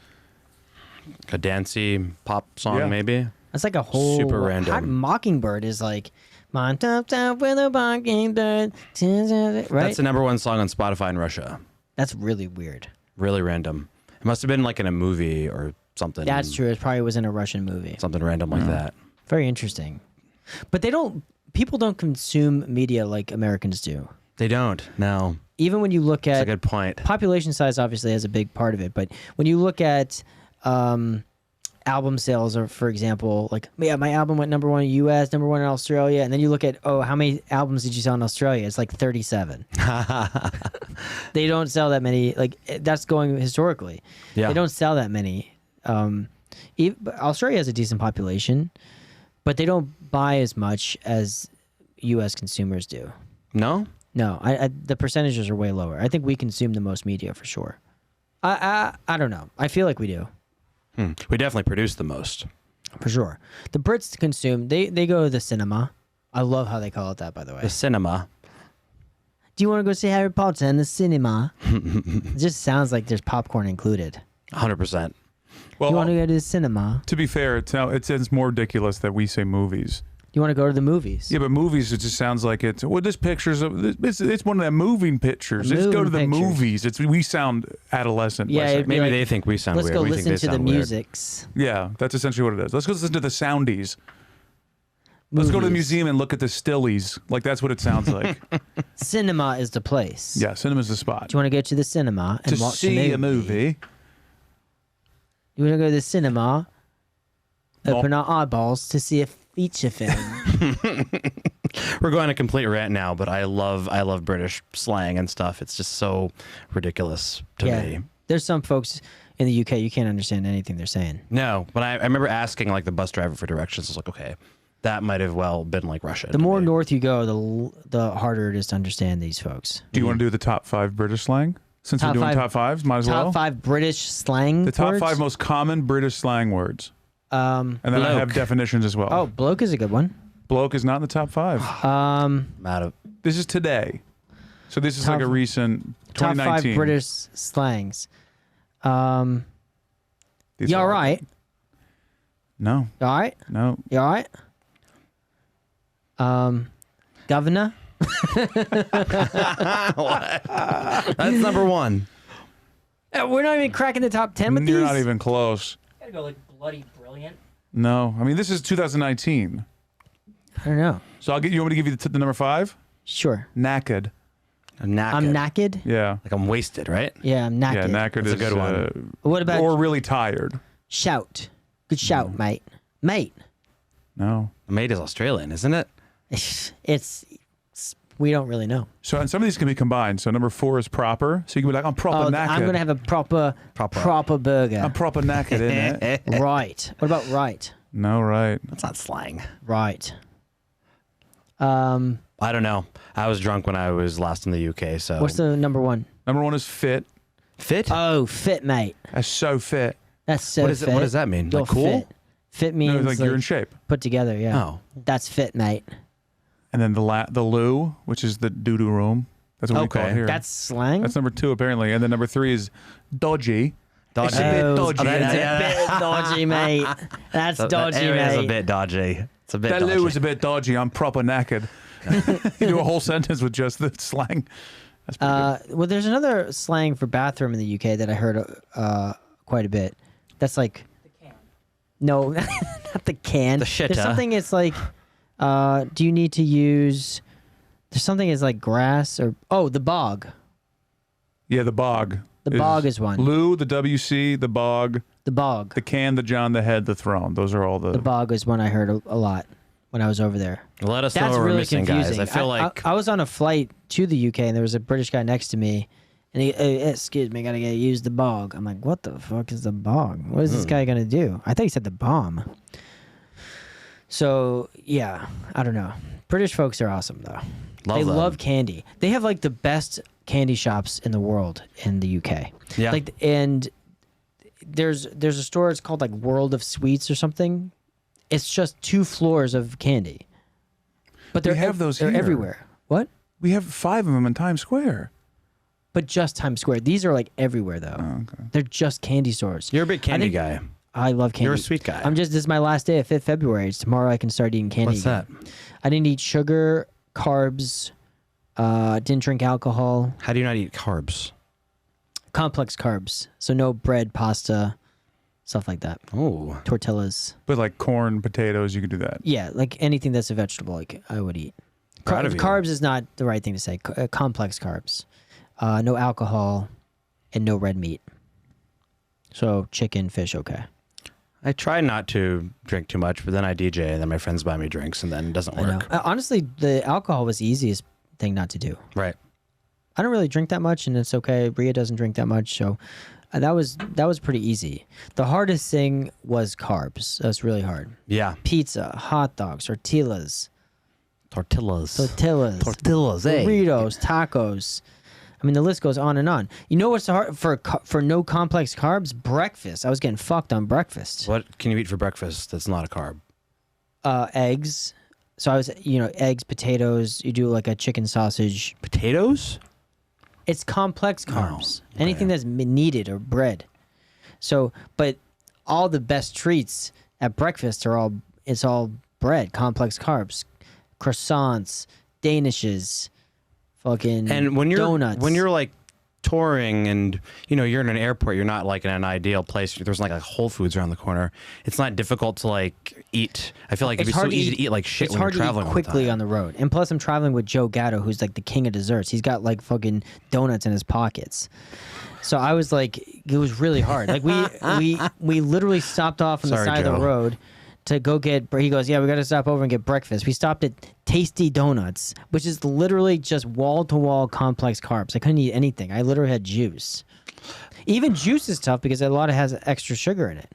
A dancey pop song, Yeah. maybe. That's like a whole Super random. Mockingbird is like my top with a mockingbird. Right? That's the number 1 song on Spotify in Russia. That's really weird. Really random. It must have been like in a movie or something. That's true. It probably was in a Russian movie. Something random like that. Very interesting. But people don't consume media like Americans do. They don't. No. Even when you look That's at a good point. population size, obviously has a big part of it. But when you look at album sales, or for example, like my album went number 1 in the U.S., number 1 in Australia, and then you look at how many albums did you sell in Australia? It's like 37. They don't sell that many. Like that's going historically. Yeah. They don't sell that many. Australia has a decent population, but they don't buy as much as U.S. consumers do. No? No, the percentages are way lower. I think we consume the most media for sure. I don't know. I feel like we do. We definitely produce the most. For sure. The Brits consume, they go to the cinema. I love how they call it that, by the way. The cinema. Do you want to go see Harry Potter in the cinema? It just sounds like there's popcorn included. 100%. Well, You want to go to the cinema? to be fair, it's more ridiculous that we say movies. You want to go to the movies? Yeah, but movies, it just sounds like it's, well, this picture's, it's one of them moving pictures. Let's go to the Moving pictures. movies. We sound adolescent. by Yeah, saying- it'd be Maybe like, they think we sound let's weird. go We listen think to they the sound weird. musics. Yeah, that's essentially what it is. Let's go listen to the soundies. Let's go to the Movies. museum and look at the stillies. Like, that's what it sounds like. Cinema is the place. Yeah, cinema's the spot. Do you want to go to the cinema and To watch see a movie. You want to go to the cinema, Well- open our eyeballs to see a feature film. We're going a complete rant now, but I love British slang and stuff. It's just so ridiculous to me. There's some folks in the UK you can't understand anything they're saying. No, but I remember asking like the bus driver for directions. I was like, okay, that might have well been like Russian. The to more me. north you go, the harder it is to understand these folks. Do you want to do the top 5 British slang? Since Top we're doing five- top 5s, might as well. Top 5 British slang. The top words? 5 most common British slang words. And then I have Bloke. definitions as well. Oh, bloke is a good one. Bloke is not in the top 5. I'm out of This is today. So this is Top- like a recent Top 2019. 5 British slangs. These You all are- right? No, You all right? no. You all right? Governor. That's number 1. We're not even cracking the top 10 with You're these. not even close. Gotta go like bloody brilliant. No, I mean this is 2019. I don't know. So I'll get you. Want me to give you the number 5? Sure. Knackered. I'm knackered. I'm knackered. Yeah. Like I'm wasted, right? Yeah, I'm knackered. Yeah, knackered That's a is good one. What about or really tired. shout? Good shout, mate. Mate. No. Mate is Australian, isn't it? It's we don't really know. So and some of these can be combined. So number 4 is proper. So you can be like, I'm proper Oh, knackered. I'm gonna have a proper burger. I'm proper knackered, in it? Right. What about right? No, right. That's not slang. Right. I don't know. I was drunk when I was last in the UK, so What's the number 1? Number 1 is fit. fit? Oh, fit, mate. That's so fit. That's so What is it- fit. what does that mean? You're Like cool? Fit, fit No, means it's like you're in shape. put together. Yeah. Oh. That's fit, mate. And then the loo, which is the doo-doo room. That's what we call it Okay. here. That's slang. That's number 2 apparently. And then number 3 is dodgy. Dodgy. It's a bit Oh, dodgy. that- isn't it? yeah. bit dodgy, mate. That's That dodgy, area is mate. a bit dodgy. It's a bit That dodgy. loo is a bit dodgy. I'm proper knackered. You do a whole sentence with just the slang. That's pretty good. Well, there's another slang for bathroom in the UK that I heard quite a bit. That's like, no, not the can. The shitter. There's something. It's like, do you need to use? There's something. It's like grass or the bog. Yeah, the bog. The bog is one. Loo, the WC, the bog, The bog. the can, the John, the head, the throne. Those are all the. The bog is one I heard a lot when I was over there. Let us know That's what we're really missing, confusing. guys. I feel like I was on a flight to the UK and there was a British guy next to me, and he, excuse me, gotta use the bog. I'm like, what the fuck is the bog? What is this guy gonna do? I thought he said the bomb. So yeah, I don't know. British folks are awesome though. They them. love candy. They have like the best candy shops in the world in the UK. Yeah. And there's a store. It's called like World of Sweets or something. It's just 2 floors of candy. But We have those they're here. everywhere. What? We have 5 of them in Times Square. But just Times Square. These are like everywhere though. Oh, okay. They're just candy stores. You're a big candy think- guy. I love candy. You're a sweet guy. This is my last day of 5th February. Tomorrow I can start eating candy. What's that? again. I didn't eat sugar, carbs, didn't drink alcohol, How do you not eat carbs? complex carbs. So no bread, pasta, stuff like that. Oh, Tortillas. But like corn, potatoes, you could do that. Yeah, like anything that's a vegetable, like I would eat. Proud of you. Carbs is not the right thing to say. Complex carbs. No alcohol and no red meat. So chicken, fish, okay. I try not to drink too much, but then I DJ, and then my friends buy me drinks, and then it doesn't I know. work. Honestly, the alcohol was the easiest thing not to do. Right. I don't really drink that much, and it's okay. Rhea doesn't drink that much, so that was pretty easy. The hardest thing was carbs. That was really hard. Yeah. Pizza, hot dogs, tortillas, Tortillas. tortillas, eh? burritos, tacos. I mean, the list goes on and on. You know what's hard for no complex carbs? Breakfast. I was getting fucked on breakfast. What can you eat for breakfast that's not a carb? Eggs. So I was, eggs, potatoes. You do like a chicken sausage. Potatoes? It's complex carbs. okay. Anything that's kneaded or bread. So, but all the best treats at breakfast it's all bread, complex carbs, croissants, danishes, fucking And when you're donuts. like touring and you're in an airport, you're not like in an ideal place. There's like a Whole Foods around the corner. It's not difficult to like eat. I feel like it'd be so easy to eat like shit it's when you're hard to traveling eat all the quickly time. on the road. And plus, I'm traveling with Joe Gatto, who's like the king of desserts. He's got like fucking donuts in his pockets. So I was like, it was really hard. Like we literally stopped off on the Sorry, side of Joe. the road to go get. He goes, yeah, we got to stop over and get breakfast. We stopped at Tasty Donuts, which is literally just wall to wall complex carbs. I couldn't eat anything. I literally had juice. Even juice is tough because a lot of has extra sugar in it.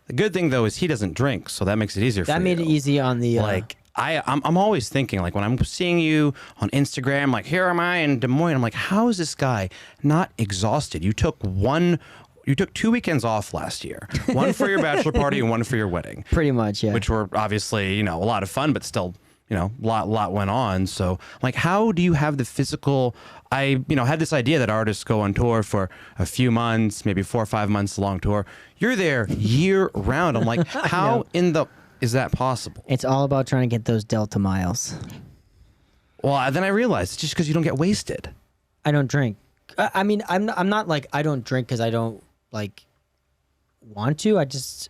The good thing though is he doesn't drink, so that makes it easier for you. That made it easy on the Like I'm always thinking, like when I'm seeing you on Instagram, like here am I in Des Moines, I'm like, how is this guy not exhausted? You took 2 weekends off last year, one for your bachelor party and one for your wedding, pretty much, yeah. which were obviously a lot of fun, but still a lot went on. So like, how do you have the physical? I had this idea that artists go on tour for a few months, maybe 4 or 5 months long tour. You're there year round. I'm like, how is that possible? It's all about trying to get those Delta miles. Well, then I realized it's just because you don't get wasted. I don't drink. I mean, I'm not like I don't drink because I don't like want to. I just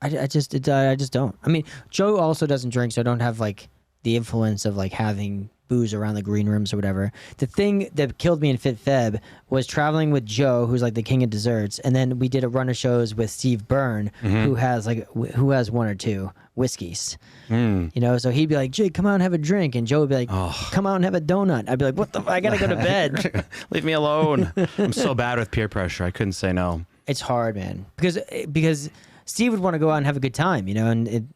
don't. I mean, Joe also doesn't drink, so I don't have like the influence of like having booze around the green rooms or whatever. The thing that killed me in 5th Feb was traveling with Joe, who's like the king of desserts, and then we did a run of shows with Steve Byrne, who has 1 or 2 whiskeys. So he'd be like, Jay, come out and have a drink, and Joe would be like, come out and have a donut. I'd be like, what the I gotta go to bed. Leave me alone. I'm so bad with peer pressure. I couldn't say no. It's hard, man, because Steve would want to go out and have a good time, and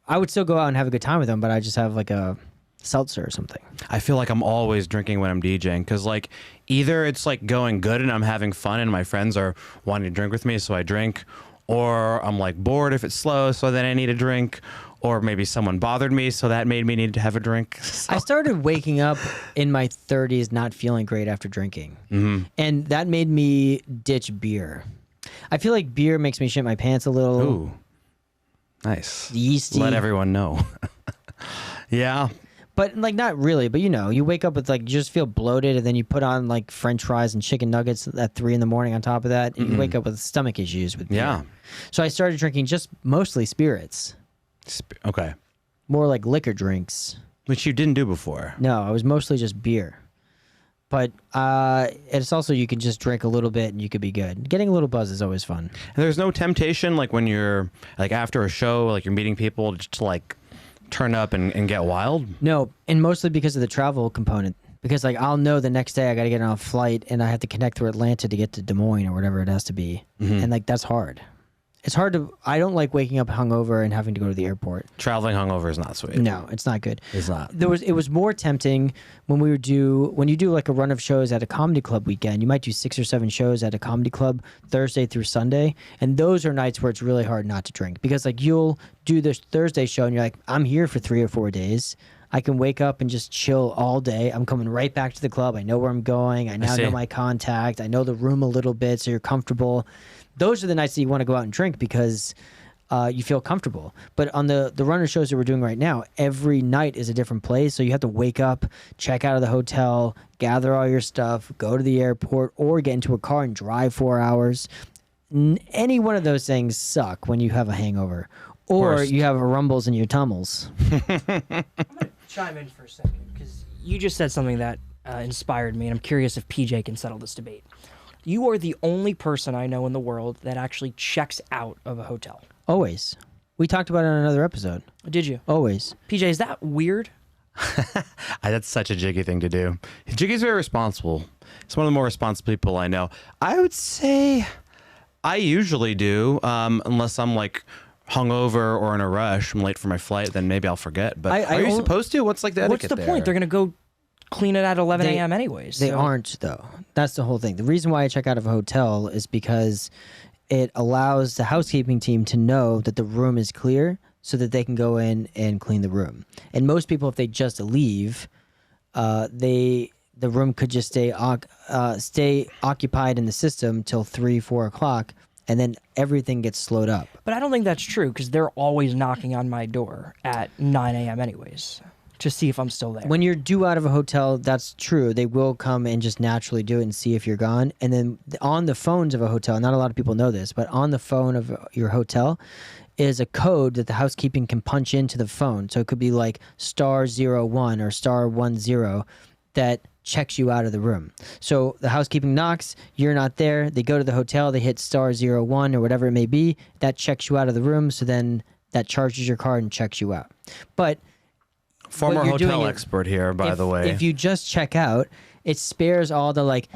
I would still go out and have a good time with him, but I just have like a seltzer or something. I feel like I'm always drinking when I'm DJing because like either it's like going good and I'm having fun and my friends are wanting to drink with me, so I drink, or I'm like bored if it's slow, so then I need a drink, or maybe someone bothered me, so that made me need to have a drink. I started waking up in my 30s not feeling great after drinking, and that made me ditch beer. I feel like beer makes me shit my pants a little. Ooh, nice. Yeasty. Let everyone know. Yeah. But like not really, but you wake up with like you just feel bloated, and then you put on like French fries and chicken nuggets at 3 a.m. on top of that, and you wake up with stomach issues with beer. Yeah. So I started drinking just mostly spirits, Okay. more like liquor drinks. Which you didn't do before. No, I was mostly just beer. But it's also you can just drink a little bit and you could be good. Getting a little buzz is always fun. And there's no temptation like when you're like after a show, like you're meeting people just to like turn up and get wild. No, and mostly because of the travel component. Because like I'll know the next day I got to get on a flight and I have to connect through Atlanta to get to Des Moines or whatever it has to be, and like that's hard. it's hard to. I don't like waking up hungover and having to go to the airport. Traveling hungover is not sweet. No, it's not good. It's not. It was more tempting when you do like a run of shows at a comedy club weekend. You might do 6 or 7 shows at a comedy club Thursday through Sunday, and those are nights where it's really hard not to drink because like you'll do this Thursday show and you're like, I'm here for 3 or 4 days. I can wake up and just chill all day. I'm coming right back to the club. I know where I'm going. I now know my contact. I know the room a little bit, so you're comfortable. Those are the nights that you want to go out and drink because you feel comfortable. But on the runner shows that we're doing right now, every night is a different place. So you have to wake up, check out of the hotel, gather all your stuff, go to the airport, or get into a car and drive 4 hours. Any one of those things suck when you have a hangover. Or you have a rumbles in your tummels. Chime in for a second because you just said something that inspired me, and I'm curious if PJ can settle this debate. You are the only person I know in the world that actually checks out of a hotel. Always. We talked about it on another episode. Did you? Always. PJ, is that weird? That's such a Jiggy thing to do. Jiggy's very responsible. He's one of the more responsible people I know. I would say I usually do, unless I'm like hungover or in a rush. I'm late for my flight, then maybe I'll forget. But are you supposed to? What's like the etiquette What's the there? point? They're going to go clean it at 11 a.m. anyways. They aren't, though. That's the whole thing. The reason why I check out of a hotel is because it allows the housekeeping team to know that the room is clear so that they can go in and clean the room. And most people, if they just leave, the room could just stay occupied in the system till 3, 4 o'clock, and then everything gets slowed up. But I don't think that's true because they're always knocking on my door at 9 a.m. anyways to see if I'm still there. When you're due out of a hotel, that's true. They will come and just naturally do it and see if you're gone. And then on the phones of a hotel, not a lot of people know this, but on the phone of your hotel is a code that the housekeeping can punch into the phone. So it could be like *01 or *10 that checks you out of the room. So the housekeeping knocks, you're not there, they go to the hotel, they hit *01 or whatever it may be, that checks you out of the room, so then that charges your card and checks you out. But former hotel expert here, by the way. If you just check out, it spares all the like,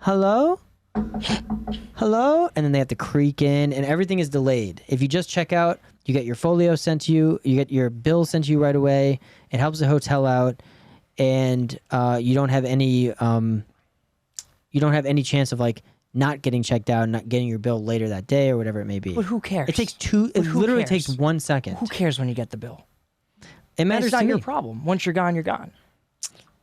hello? Hello? And then they have to creak in, and everything is delayed. If you just check out, you get your folio sent to you, you get your bill sent to you right away. It helps the hotel out, and you don't have any chance of like not getting checked out, not getting your bill later that day or whatever it may be. But who cares? It takes it literally takes 1 second. Who cares when you get the bill? It matters It's not to your me. problem. Once you're gone, you're gone.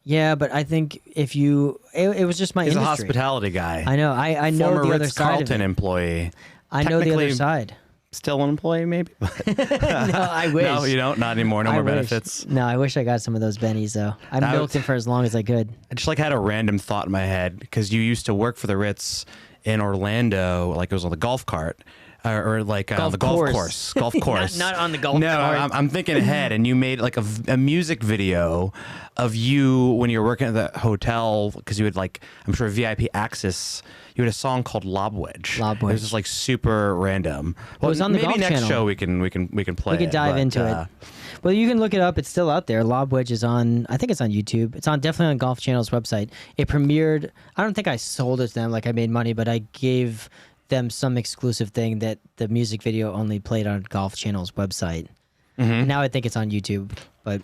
Yeah, but I think if you, it was just my He's industry. a hospitality guy. I know. I know Former the other Ritz side of Carlton it. employee. I know the other Technically side. Still an employee, maybe? No, I wish. No, you don't? Not anymore. No I more wish. benefits. No, I wish I got some of those bennies though. I That milked was- them for as long as I could. I just like had a random thought in my head because you used to work for the Ritz in Orlando, like it was on the golf cart. Or like Golf the golf course. golf course. Not on the golf no, cart. I'm thinking ahead, and you made like a music video of you when you were working at the hotel because you had like I'm sure VIP access. You had a song called Lob Wedge. Lob It was Wedge. just like super random. Well, was on the maybe Golf next Channel. show we can play. We could dive into it. Well, you can look it up. It's still out there. Lob Wedge is on. I think it's on YouTube. It's on definitely on Golf Channel's website. It premiered. I don't think I sold it to them like I made money, but I gave them some exclusive thing that the music video only played on Golf Channel's website. Now I think it's on YouTube, but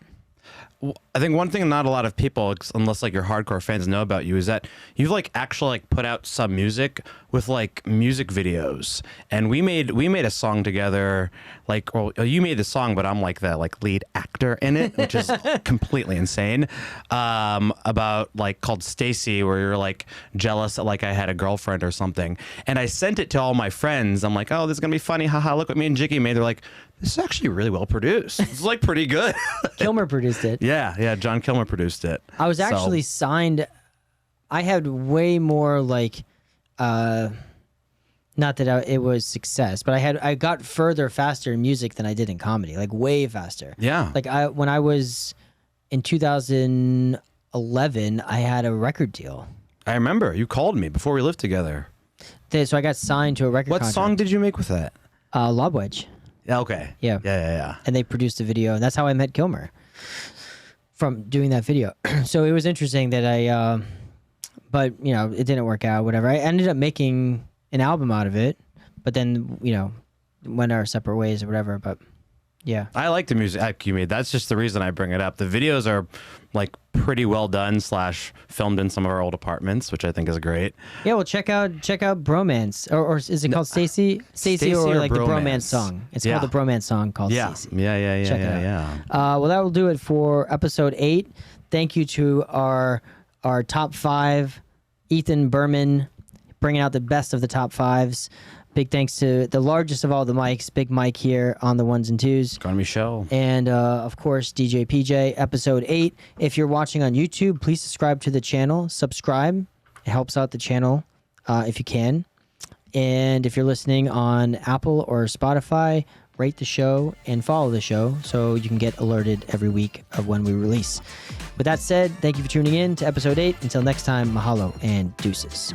I think one thing not a lot of people, unless like your hardcore fans, know about you is that you've like actually like put out some music with like music videos, and we made a song together. Like, well, you made the song, but I'm like the like lead actor in it, which is completely insane. About like called Stacy, where you're like jealous that like I had a girlfriend or something, and I sent it to all my friends. I'm like, oh, this is gonna be funny, haha! Look what me and Jiggy made. They're like, this is actually really well produced. It's like pretty good. Kilmer produced it. Yeah, John Kilmer produced it. I was So- actually signed. I had way more like, not that it was success, but I got further faster in music than I did in comedy, like way faster. Yeah. Like when I was in 2011, I had a record deal. I remember you called me before we lived together. So I got signed to a record What contract. song did you make with that? Lob Wedge. Yeah, okay. Yeah. Yeah. And they produced a video, and that's how I met Kilmer from doing that video. So it was interesting that but you know, it didn't work out, whatever. I ended up making an album out of it, but then went our separate ways or whatever. But yeah, I like the music you made. That's just the reason I bring it up. The videos are like pretty well done / filmed in some of our old apartments, which I think is great. yeah. Well, check out Bromance, or is it called Stacy? Stacy, or like the Bromance song? It's called the Bromance song called Stacy. Yeah. Check it out. Well, that will do it for episode 8. Thank you to our top 5, Ethan Berman, bringing out the best of the top 5s. Big thanks to the largest of all the mics, Big Mike here on the 1s and 2s. Going to be show. And of course, DJ PJ, episode 8. If you're watching on YouTube, please subscribe to the channel. Subscribe. It helps out the channel if you can. And if you're listening on Apple or Spotify, rate the show and follow the show so you can get alerted every week of when we release. With that said, thank you for tuning in to episode 8. Until next time, mahalo and deuces.